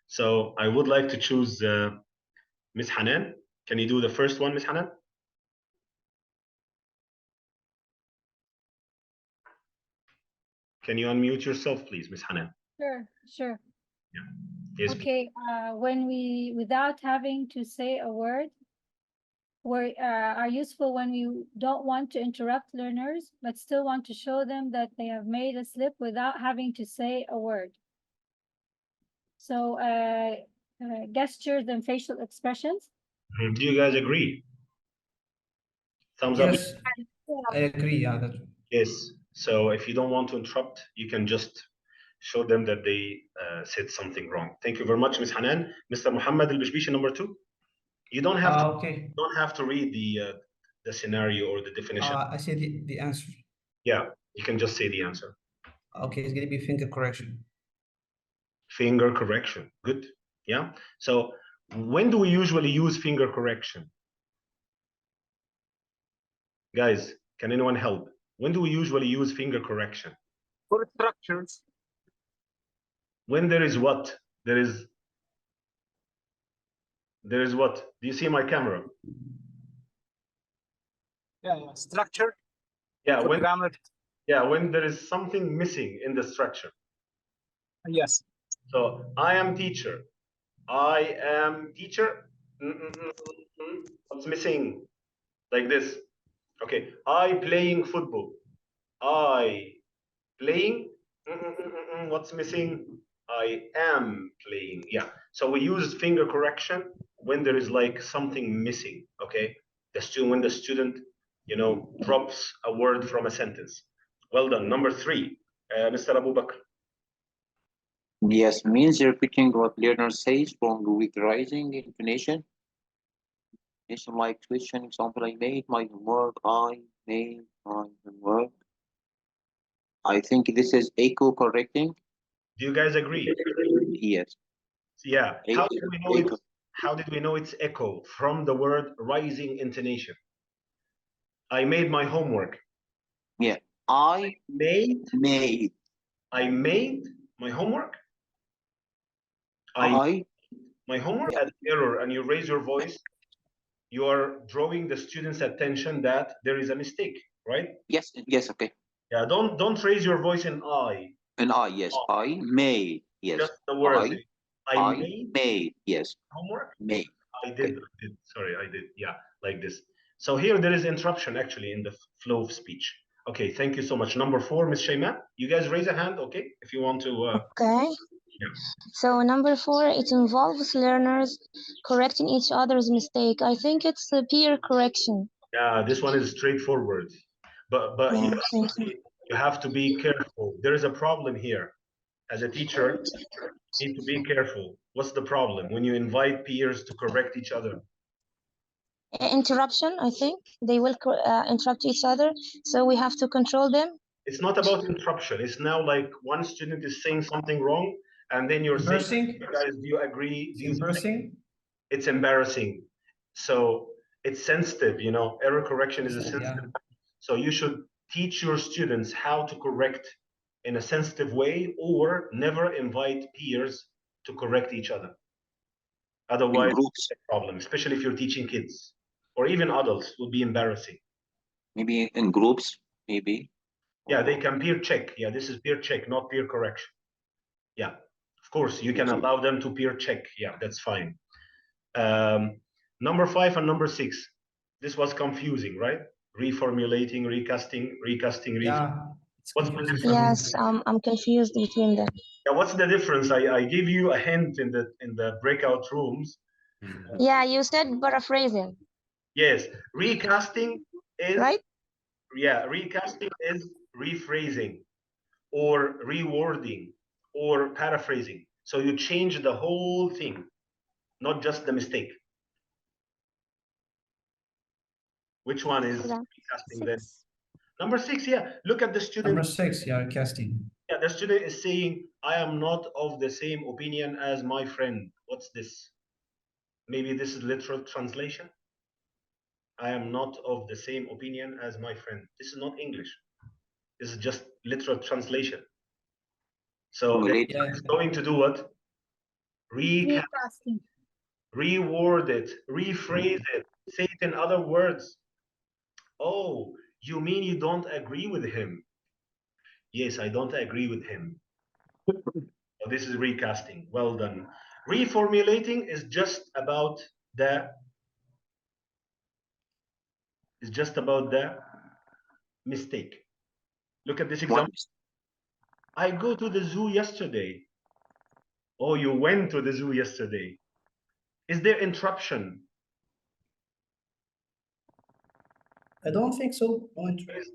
Speaker 2: So I would like to choose Miss Hanan. Can you do the first one, Miss Hanan? Can you unmute yourself, please, Miss Hanan?
Speaker 4: Sure.
Speaker 2: Yes,
Speaker 4: Okay, when without having to say a word, are useful when we don't want to interrupt learners, but still want to show them that they have made a slip without having to say a word. So gestures and facial expressions.
Speaker 2: Do you guys agree? Thumbs up.
Speaker 1: Yes, I agree. Yeah, that's.
Speaker 2: Yes. So if you don't want to interrupt, you can just show them that they said something wrong. Thank you very much, Ms. Hanan. Mr. Muhammad al-Bishbishi, number 2. You don't have to.
Speaker 1: Okay.
Speaker 2: Don't have to read the scenario or the definition.
Speaker 1: I see the answer.
Speaker 2: Yeah, you can just say the answer.
Speaker 1: Okay, it's gonna be finger correction.
Speaker 2: Finger correction. Good. Yeah. So when do we usually use finger correction? Guys, can anyone help? When do we usually use finger correction?
Speaker 13: For instructions.
Speaker 2: When there is what? There is what? Do you see my camera?
Speaker 3: Structure.
Speaker 2: Yeah,
Speaker 3: For
Speaker 2: when
Speaker 3: grammar.
Speaker 2: when there is something missing in the structure.
Speaker 3: Yes.
Speaker 2: So I am teacher. I am teacher. What's missing? Like this. Okay. I playing football. I playing. What's missing? I am playing. Yeah. So we use finger correction when there is like something missing. Okay. When the student, drops a word from a sentence. Well done. Number 3, Mr. Abu Bakr.
Speaker 19: Yes, means repeating what learner says from with rising intonation. It's like question example. I made my homework. I made my homework. I think this is echo correcting.
Speaker 2: Do you guys agree?
Speaker 19: Yes.
Speaker 2: Yeah. How did we know
Speaker 19: Echo.
Speaker 2: How did we know it's echo? From the word rising intonation. I made my homework.
Speaker 19: Yeah. I
Speaker 2: made
Speaker 19: I
Speaker 2: made my homework. My homework at error, and you raise your voice. You are drawing the student's attention that there is a mistake, right?
Speaker 19: Yes. Yes. Okay.
Speaker 2: Yeah. Don't raise your voice in I.
Speaker 19: And I, yes. I made. Yes.
Speaker 2: Just the word.
Speaker 19: I
Speaker 2: made
Speaker 19: made. Yes.
Speaker 2: homework.
Speaker 19: Made.
Speaker 2: I did. Sorry, I did. Yeah, like this. So here there is interruption actually in the flow of speech. Okay, thank you so much. Number 4, Miss Shayma. You guys raise a hand, okay? If you want to.
Speaker 9: Okay.
Speaker 2: Yeah.
Speaker 9: So number 4, it involves learners correcting each other's mistake. I think it's a peer correction.
Speaker 2: Yeah, this one is straightforward, but
Speaker 9: Yeah,
Speaker 2: you have to be careful. There is a problem here. As a teacher, you need to be careful. What's the problem when you invite peers to correct each other?
Speaker 9: Interruption, I think. They will interrupt each other, so we have to control them.
Speaker 2: It's not about interruption. It's now like one student is saying something wrong, and then you're saying, "You guys, do you agree? Do you think it's embarrassing?" So it's sensitive, Error correction is a sensitive. So you should teach your students how to correct in a sensitive way, or never invite peers to correct each other. Otherwise, it's a problem, especially if you're teaching kids or even adults. Would be embarrassing.
Speaker 19: Maybe in groups, maybe.
Speaker 2: Yeah, they can peer check. Yeah, this is peer check, not peer correction. Yeah, of course, you can allow them to peer check. Yeah, that's fine. Number 5 and number 6. This was confusing, right? Reformulating, recasting.
Speaker 1: Yeah,
Speaker 2: What's the difference?
Speaker 9: Yes, I'm confused between them.
Speaker 2: Yeah, what's the difference? I gave you a hint in the breakout rooms.
Speaker 9: Yeah, you said paraphrasing.
Speaker 2: Yes, recasting is
Speaker 9: right.
Speaker 2: Yeah, recasting is rephrasing or rewording or paraphrasing. So you change the whole thing, not just the mistake. Which one is recasting then? Number 6, yeah. Look at the student.
Speaker 1: Number 6, yeah, casting.
Speaker 2: Yeah, the student is saying, I am not of the same opinion as my friend. What's this? Maybe this is literal translation. I am not of the same opinion as my friend. This is not English. This is just literal translation. So it's going to do what?
Speaker 4: Recasting.
Speaker 2: Reword it, rephrase it, say it in other words. Oh, you mean you don't agree with him? Yes, I don't agree with him. So this is recasting. Well done. Reformulating is just about the mistake. Look at this example. I go to the zoo yesterday. Oh, you went to the zoo yesterday. Is there interruption?
Speaker 1: I don't think so.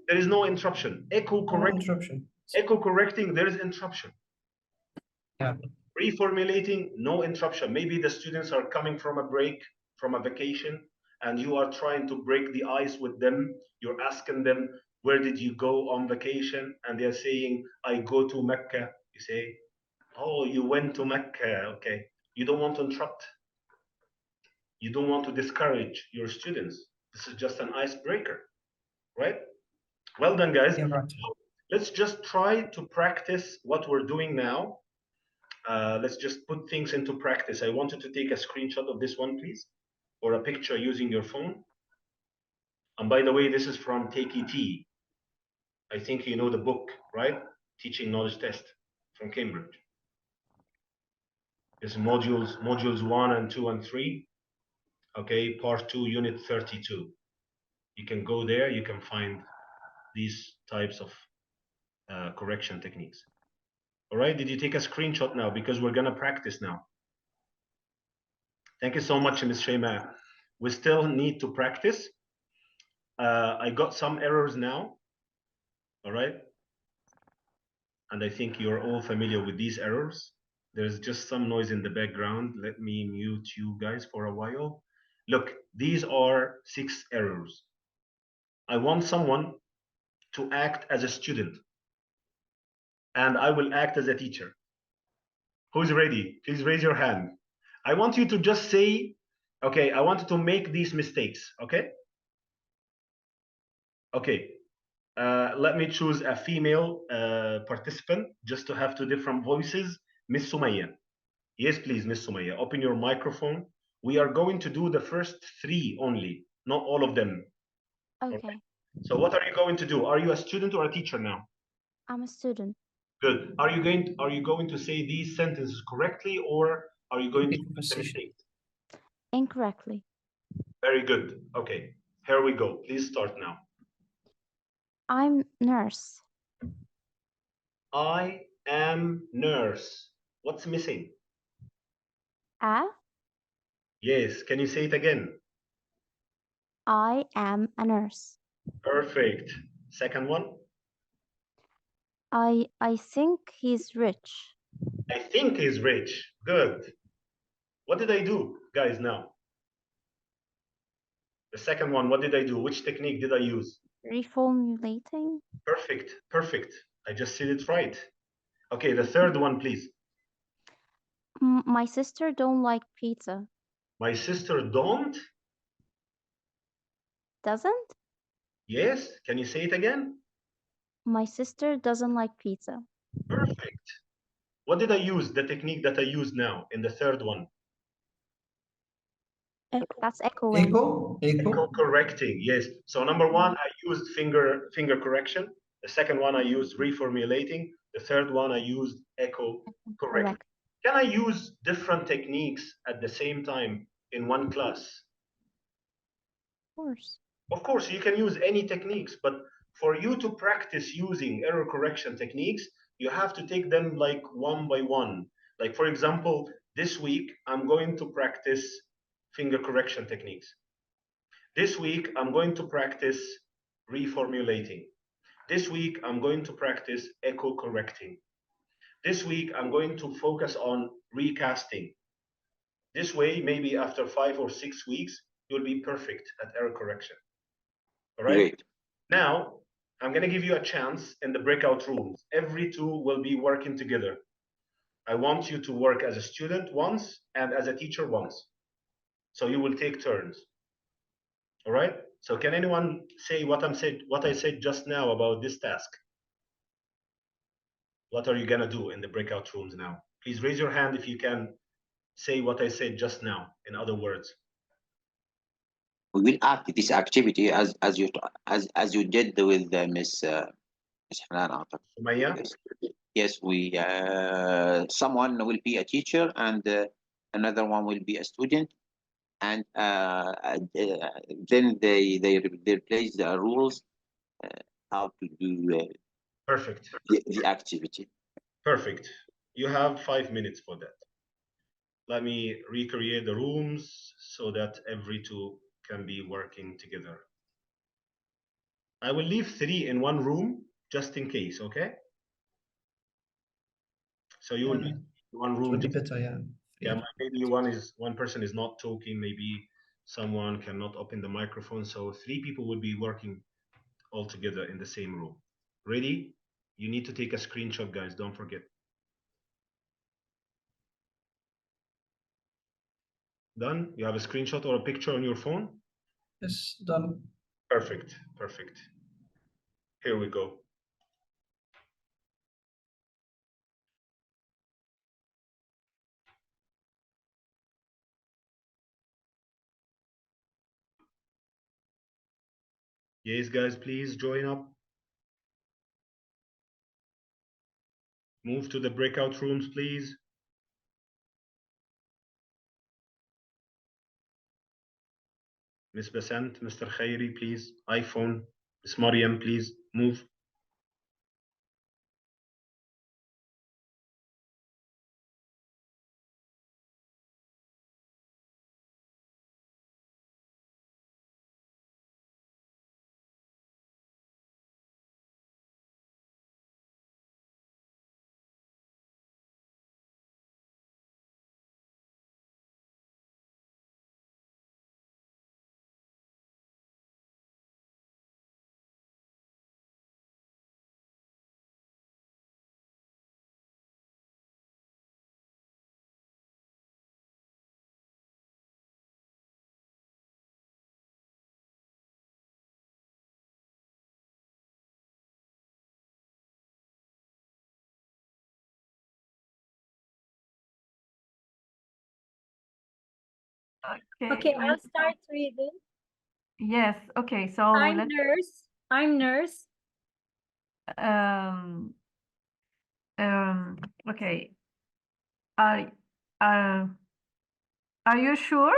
Speaker 2: There is no interruption. Echo correcting, there is interruption.
Speaker 1: Yeah.
Speaker 2: Reformulating, no interruption. Maybe the students are coming from a break, from a vacation, and you are trying to break the ice with them. You're asking them, where did you go on vacation? And they're saying, I go to Mecca. You say, oh, you went to Mecca. Okay. You don't want to interrupt. You don't want to discourage your students. This is just an icebreaker, right? Well done, guys.
Speaker 1: Yeah, right.
Speaker 2: Let's just try to practice what we're doing now. Let's just put things into practice. I want you to take a screenshot of this one, please, or a picture using your phone. And by the way, this is from Take ET. I think you know the book, right? Teaching Knowledge Test from Cambridge. It's modules 1 and 2 and 3. Okay, part 2, unit 32. You can go there, you can find these types of correction techniques. All right, did you take a screenshot now? Because we're gonna practice now. Thank you so much, Ms. Shema. We still need to practice. I got some errors now, all right? And I think you're all familiar with these errors. There's just some noise in the background. Let me mute you guys for a while. Look, these are 6 errors. I want someone to act as a student, and I will act as a teacher. Who's ready? Please raise your hand. I want you to just say, okay, I want to make these mistakes, okay? Okay, let me choose a female participant just to have 2 different voices. Miss Sumaya. Yes, please, Miss Sumaya, open your microphone. We are going to do the first 3 only, not all of them.
Speaker 20: Okay.
Speaker 2: So what are you going to do? Are you a student or a teacher now?
Speaker 20: I'm a student.
Speaker 2: Good. Are you going to say these sentences correctly, or are you going to make a mistake?
Speaker 20: Incorrectly.
Speaker 2: Very good. Okay, here we go. Please start now.
Speaker 20: I'm nurse.
Speaker 2: I am nurse. What's missing? Yes, can you say it again?
Speaker 20: I am a nurse.
Speaker 2: Perfect. Second one?
Speaker 20: I think he's rich.
Speaker 2: I think he's rich. Good. What did I do, guys, now? The second one, what did I do? Which technique did I use?
Speaker 20: Reformulating.
Speaker 2: Perfect. Perfect. I just said it right. Okay, the third one, please.
Speaker 20: My sister don't like pizza.
Speaker 2: My sister don't?
Speaker 20: Doesn't?
Speaker 2: Yes. Can you say it again?
Speaker 20: My sister doesn't like pizza.
Speaker 2: Perfect. What did I use? The technique that I used now in the third one?
Speaker 20: That's echoing.
Speaker 2: Echo correcting. Yes. So number 1, I used finger correction. The second one, I used reformulating. The third one, I used echo correcting. Can I use different techniques at the same time in one class?
Speaker 20: Of course.
Speaker 2: Of course, you can use any techniques, but for you to practice using error correction techniques, you have to take them like one by one. Like, for example, this week, I'm going to practice finger correction techniques. This week, I'm going to practice reformulating. This week, I'm going to practice echo correcting. This week, I'm going to focus on recasting. This way, maybe after 5 or 6 weeks, you'll be perfect at error correction. All right?
Speaker 19: Great.
Speaker 2: Now, I'm going to give you a chance in the breakout rooms. Every 2 will be working together. I want you to work as a student once and as a teacher once. So you will take turns. All right? So can anyone say what I said just now about this task? What are you going to do in the breakout rooms now? Please raise your hand if you can say what I said just now, in other words.
Speaker 19: We will act this activity as you did with Miss Hanan. Yes. Yes, we someone will be a teacher and another one will be a student, and then they replace the rules how to do
Speaker 2: Perfect.
Speaker 19: The activity.
Speaker 2: Perfect. You have 5 minutes for that. Let me recreate the rooms so that every 2 can be working together. I will leave 3 in one room just in case, okay? So you will be in one room.
Speaker 1: Would be better, yeah.
Speaker 2: Yeah, maybe one person is not talking, maybe someone cannot open the microphone. So 3 people will be working all together in the same room. Ready? You need to take a screenshot, guys. Don't forget. Done? You have a screenshot or a picture on your phone?
Speaker 1: Yes, done.
Speaker 2: Perfect. Perfect. Here we go. Yes, guys, please join up. Move to the breakout rooms, please. Miss Basant, Mr. Khairi, please. iPhone. Miss Mariam, please move.
Speaker 4: Okay, I'll start reading.
Speaker 12: Yes. Okay. So
Speaker 4: I'm
Speaker 12: let's.
Speaker 4: nurse. I'm nurse.
Speaker 12: Okay. I. Are you sure?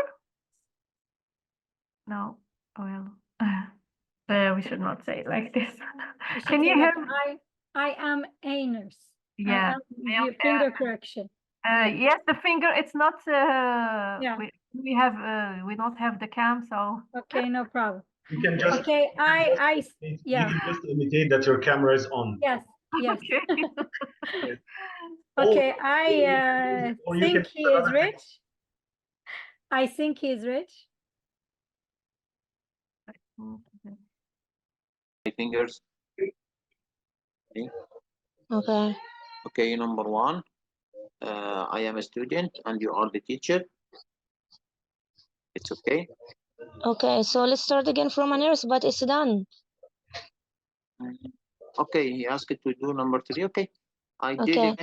Speaker 12: No. Well, we should not say it like this.
Speaker 4: You should
Speaker 12: Can
Speaker 4: say
Speaker 12: you
Speaker 4: like,
Speaker 12: hear?
Speaker 4: I am a nurse.
Speaker 12: Yeah.
Speaker 4: I am finger correction.
Speaker 12: Yes, the finger. It's not.
Speaker 4: Yeah.
Speaker 12: We have. We don't have the cam, so.
Speaker 4: Okay, no problem.
Speaker 2: You can just.
Speaker 4: Okay,
Speaker 2: You can just imitate that your camera is on.
Speaker 4: Yes. Yes.
Speaker 2: Yes.
Speaker 4: Okay, I
Speaker 2: or you
Speaker 4: think
Speaker 2: can
Speaker 4: he is rich. I think he is rich.
Speaker 19: My fingers. Okay.
Speaker 9: Okay.
Speaker 19: Okay, number one. I am a student and you are the teacher. It's okay.
Speaker 9: Okay, so let's start again from a nurse, but it's done.
Speaker 19: Okay, he asked to do number three. Okay. I
Speaker 9: Okay.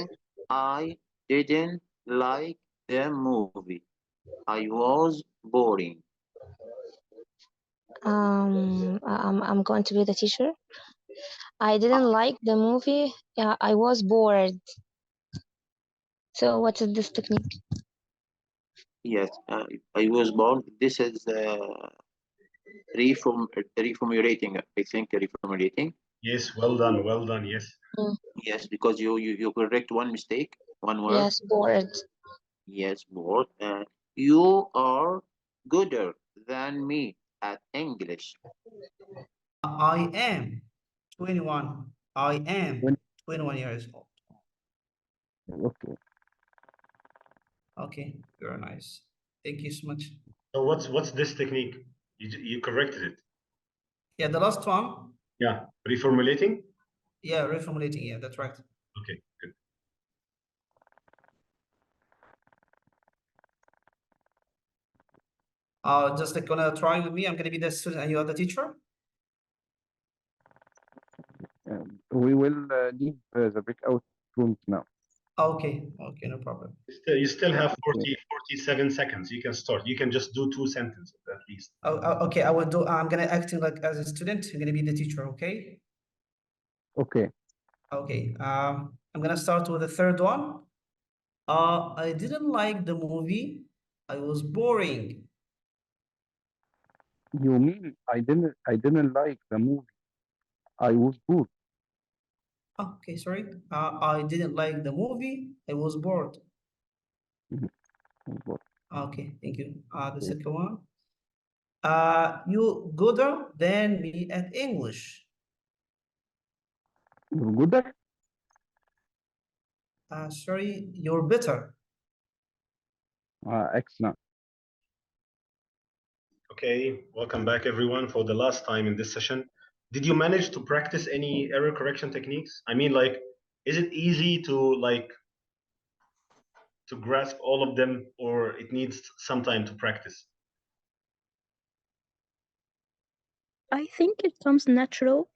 Speaker 19: didn't like the movie. I was boring.
Speaker 9: I'm going to be the teacher. I didn't like the movie. Yeah, I was bored. So what is this technique?
Speaker 19: Yes, I was bored. This is reformulating. I think reformulating.
Speaker 2: Yes, well done, well done. Yes.
Speaker 19: Yes, because you correct one mistake, one word.
Speaker 9: Yes, bored.
Speaker 19: Yes, bored. You are gooder than me at English.
Speaker 1: I am 21. I am 21 years old.
Speaker 8: Okay.
Speaker 1: Okay, very nice. Thank you so much.
Speaker 2: So what's this technique? You corrected it.
Speaker 1: Yeah, the last one.
Speaker 2: Yeah, reformulating.
Speaker 1: Yeah, reformulating. Yeah, that's right.
Speaker 2: Okay, good.
Speaker 1: Just like gonna try with me. I'm gonna be the student and you are the teacher.
Speaker 8: We will leave the breakout rooms now.
Speaker 1: Okay, okay, no problem.
Speaker 2: You still have 47 seconds. You can start. You can just do 2 sentences at least.
Speaker 1: Okay, I will do. I'm gonna act like as a student. I'm gonna be the teacher. Okay.
Speaker 8: Okay.
Speaker 1: Okay. I'm gonna start with the third one. I didn't like the movie. I was boring.
Speaker 8: You mean I didn't like the movie. I was bored.
Speaker 1: Okay, sorry. I didn't like the movie. I was bored. Okay, thank you. The second one. You gooder than me at English.
Speaker 8: You're gooder?
Speaker 1: Sorry, you're better.
Speaker 8: Excellent.
Speaker 2: Okay, welcome back everyone for the last time in this session. Did you manage to practice any error correction techniques? I mean, like, is it easy to grasp all of them, or it needs some time to practice?
Speaker 5: I think it comes natural.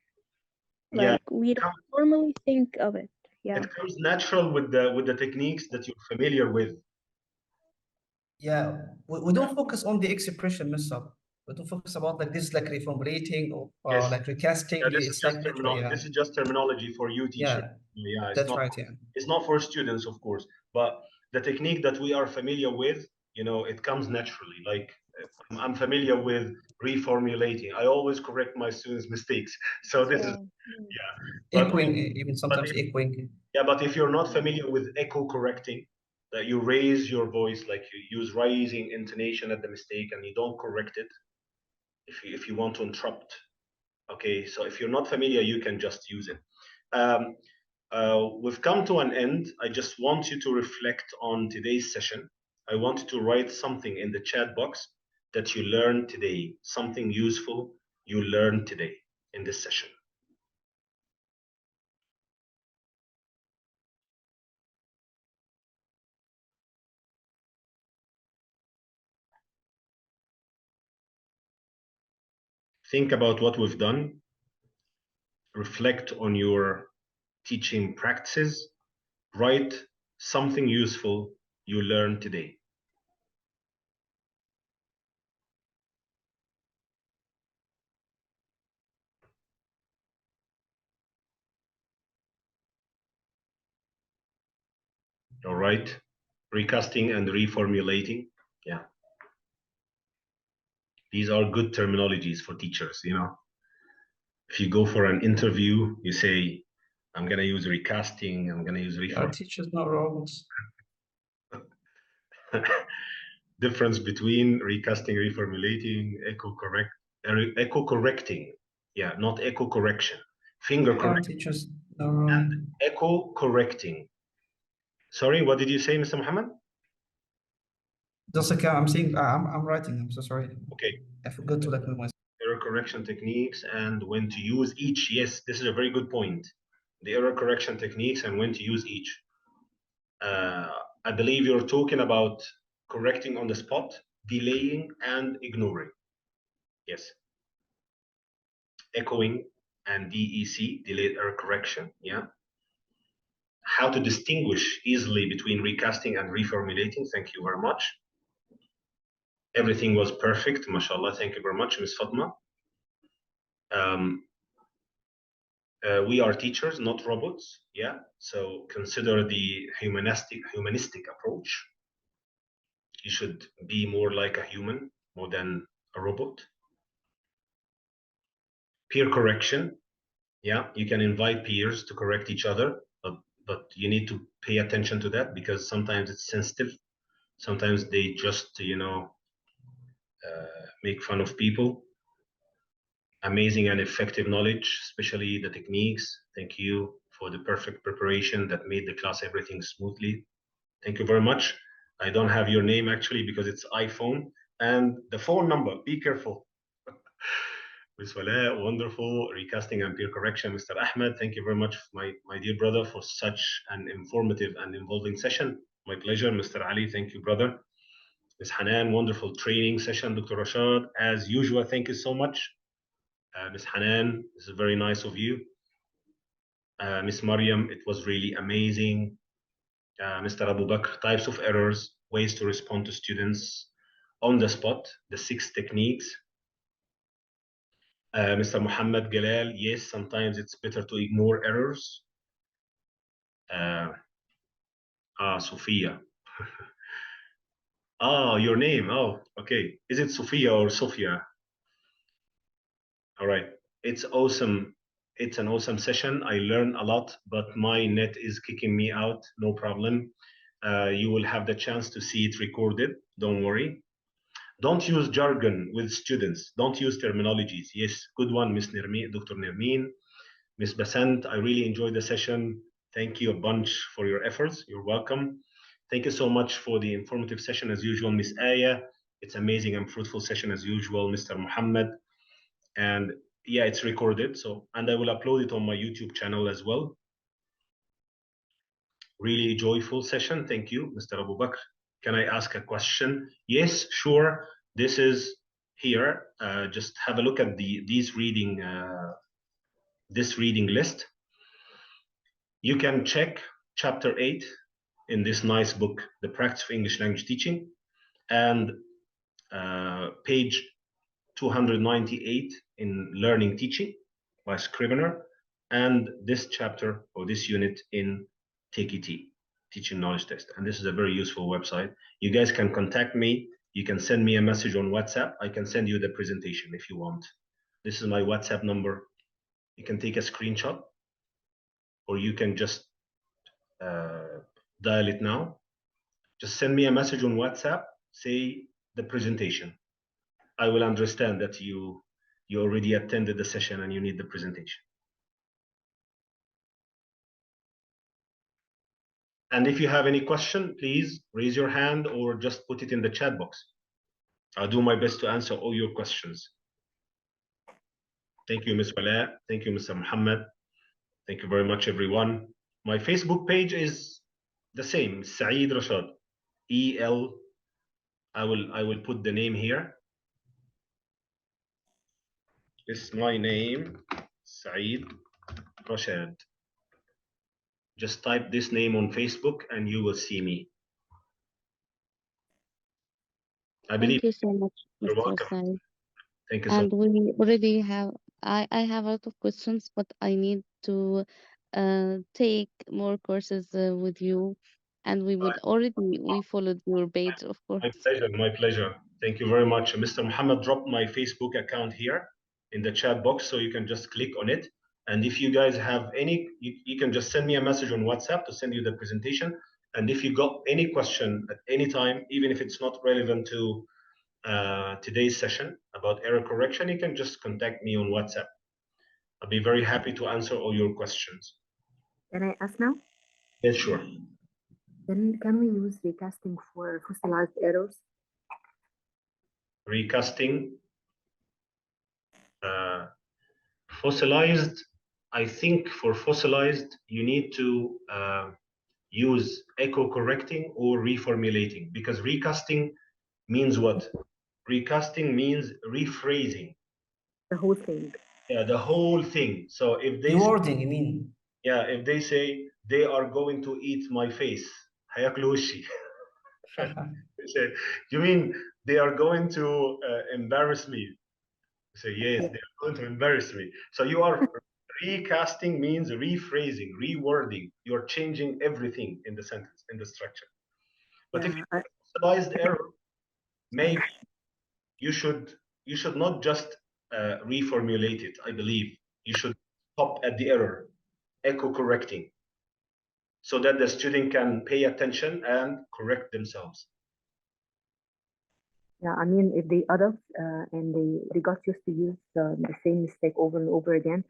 Speaker 2: Yeah,
Speaker 5: Like we don't normally think of it. Yeah.
Speaker 2: it comes natural with the techniques that you're familiar with.
Speaker 1: Yeah, we don't focus on the expression, Miss Sab. But to focus about like this, like reformulating or
Speaker 2: Yes.
Speaker 1: like recasting,
Speaker 2: Yeah, this is
Speaker 1: it's
Speaker 2: just
Speaker 1: like literally, yeah.
Speaker 2: This is just terminology for you, teacher. Yeah, it's
Speaker 1: that's
Speaker 2: not.
Speaker 1: right, yeah.
Speaker 2: It's not for students, of course, but the technique that we are familiar with, you know, it comes naturally. Like I'm familiar with reformulating. I always correct my students' mistakes. So this is, yeah. But
Speaker 1: Echoing, even sometimes echoing.
Speaker 2: yeah, but if you're not familiar with echo correcting, that you raise your voice, like you use rising intonation at the mistake, and you don't correct it. If you want to interrupt, okay. So if you're not familiar, you can just use it. We've come to an end. I just want you to reflect on today's session. I want you to write something in the chat box that you learned today, something useful you learned today in this session. Think about what we've done. Reflect on your teaching practices. Write something useful you learned today. All right. Recasting and reformulating. Yeah. These are good terminologies for teachers, you know. If you go for an interview, you say, I'm going to use recasting, I'm going to use reform.
Speaker 1: Our teachers, not robots.
Speaker 2: Difference between recasting, reformulating, echo correcting. Yeah, not echo correction. Finger
Speaker 1: Our
Speaker 2: correction
Speaker 1: teachers, no wrong.
Speaker 2: and echo correcting. Sorry, what did you say, Mr. Muhammad?
Speaker 1: Just like I'm saying, I'm writing. I'm so sorry.
Speaker 2: Okay.
Speaker 1: I forgot to like move myself.
Speaker 2: Error correction techniques and when to use each. Yes, this is a very good point. The error correction techniques and when to use each. I believe you're talking about correcting on the spot, delaying, and ignoring. Yes. Echoing and DEC, delayed error correction. Yeah. How to distinguish easily between recasting and reformulating. Thank you very much. Everything was perfect. MashaAllah. Thank you very much, Ms. Fatma. We are teachers, not robots. Yeah. So consider the humanistic approach. You should be more like a human more than a robot. Peer correction. Yeah, you can invite peers to correct each other, but you need to pay attention to that because sometimes it's sensitive. Sometimes they just, you know, make fun of people. Amazing and effective knowledge, especially the techniques. Thank you for the perfect preparation that made the class everything smoothly. Thank you very much. I don't have your name actually because it's iPhone and the phone number. Be careful. Ms. Wala, wonderful recasting and peer correction. Mr. Ahmed, thank you very much, my dear brother, for such an informative and involving session. My pleasure. Mr. Ali, thank you, brother. Ms. Hanan, wonderful training session. Dr. Rashad, as usual, thank you so much. Ms. Hanan, this is very nice of you. Ms. Mariam, it was really amazing. Mr. Abu Bakr, types of errors, ways to respond to students on the spot, the 6 techniques. Mr. Muhammad Galal, yes, sometimes it's better to ignore errors. Sophia. Your name. Oh, okay. Is it Sophia or Sophia? All right. It's awesome. It's an awesome session. I learned a lot, but my net is kicking me out. No problem. You will have the chance to see it recorded. Don't worry. Don't use jargon with students. Don't use terminologies. Yes, good one, Miss Nirmeen, Dr. Nirmeen. Miss Basant, I really enjoyed the session. Thank you a bunch for your efforts. You're welcome. Thank you so much for the informative session as usual, Miss Aya. It's amazing and fruitful session as usual, Mr. Muhammad. And yeah, it's recorded. And I will upload it on my YouTube channel as well. Really joyful session. Thank you, Mr. Abu Bakr. Can I ask a question? Yes, sure. This is here. Just have a look at this reading list. You can check chapter 8 in this nice book, The Practice of English Language Teaching, and page 298 in learning teaching by Scrivener, and this chapter or this unit in TKT, teaching knowledge test. And this is a very useful website. You guys can contact me. You can send me a message on WhatsApp. I can send you the presentation if you want. This is my WhatsApp number. You can take a screenshot, or you can just dial it now. Just send me a message on WhatsApp, say the presentation. I will understand that you already attended the session and you need the presentation. And if you have any question, please raise your hand or just put it in the chat box. I'll do my best to answer all your questions. Thank you, Ms. Wala. Thank you, Mr. Muhammad. Thank you very much, everyone. My Facebook page is the same, Saeed Rashad. EL. I will put the name here. It's my name, Saeed Rashad. Just type this name on Facebook and you will see me. I believe.
Speaker 21: Thank you so much,
Speaker 2: You're
Speaker 21: Mr.
Speaker 2: welcome.
Speaker 21: Said.
Speaker 2: Thank you so
Speaker 21: And
Speaker 2: much.
Speaker 21: we already have, I have a lot of questions, but I need to take more courses with you. And we followed your page, of course.
Speaker 2: My pleasure, my pleasure. Thank you very much. Mr. Muhammad dropped my Facebook account here in the chat box, so you can just click on it. And if you guys have any, you can just send me a message on WhatsApp to send you the presentation. And if you got any question at any time, even if it's not relevant to today's session about error correction, you can just contact me on WhatsApp. I'll be very happy to answer all your questions.
Speaker 17: Can I ask now?
Speaker 2: Yes, sure.
Speaker 17: Can we use recasting for fossilized errors?
Speaker 2: Recasting. Fossilized, I think for fossilized, you need to use echo correcting or reformulating, because recasting means what? Recasting means rephrasing.
Speaker 17: The whole thing.
Speaker 2: Yeah, the whole thing. So if they
Speaker 1: Rewarding, you mean?
Speaker 2: Yeah, if they say they are going to eat my face, هياكلوا وشي. Say, you mean they are going to embarrass me? Say yes, they are going to embarrass me. So you are recasting means rephrasing, rewording. You're changing everything in the sentence, in the structure. But if you have fossilized error, maybe you should not just reformulate it. I believe you should stop at the error, echo correcting, so that the student can pay attention and correct themselves.
Speaker 17: Yeah, I mean, if they adults and they got used to use the same mistake over and over again,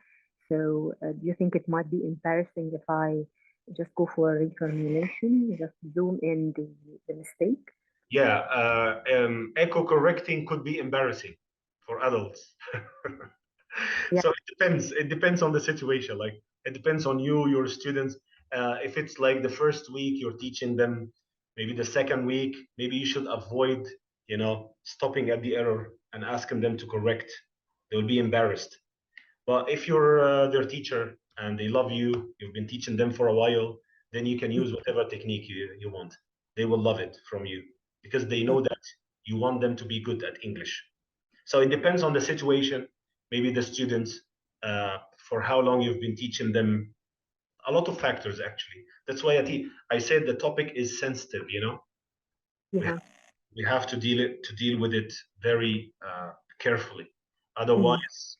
Speaker 17: so do you think it might be embarrassing if I just go for a reformulation, just zoom in the mistake?
Speaker 2: Yeah, echo correcting could be embarrassing for adults. So it depends. It depends on the situation. Like it depends on you, your students. If it's like the first week you're teaching them, maybe the second week, maybe you should avoid, stopping at the error and asking them to correct. They'll be embarrassed. But if you're their teacher and they love you, you've been teaching them for a while, then you can use whatever technique you want. They will love it from you because they know that you want them to be good at English. So it depends on the situation, maybe the students, for how long you've been teaching them, a lot of factors actually. That's why I said the topic is sensitive,
Speaker 17: Yeah.
Speaker 2: We have to deal with it very carefully. Otherwise,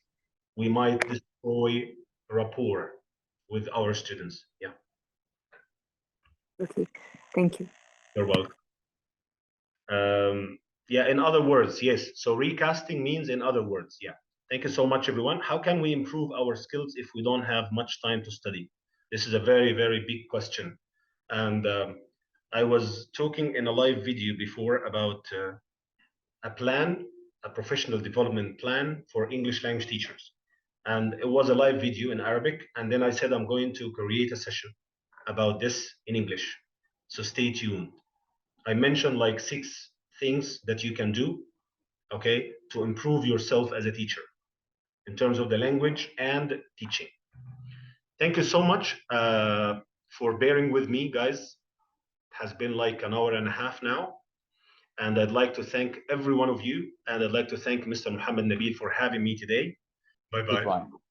Speaker 2: we might destroy rapport with our students. Yeah.
Speaker 17: Okay, thank you.
Speaker 2: You're welcome. Yeah, in other words, yes. So recasting means in other words. Yeah. Thank you so much, everyone. How can we improve our skills if we don't have much time to study? This is a very, very big question. And I was talking in a live video before about a plan, a professional development plan for English language teachers. And it was a live video in Arabic. And then I said, I'm going to create a session about this in English. So stay tuned. I mentioned like 6 things that you can do, okay, to improve yourself as a teacher in terms of the language and teaching. Thank you so much for bearing with me, guys. It has been like an hour and a half now. And I'd like to thank every one of you. And I'd like to thank Mr. Muhammad Nabil for having me today. Bye-bye.
Speaker 14: Goodbye.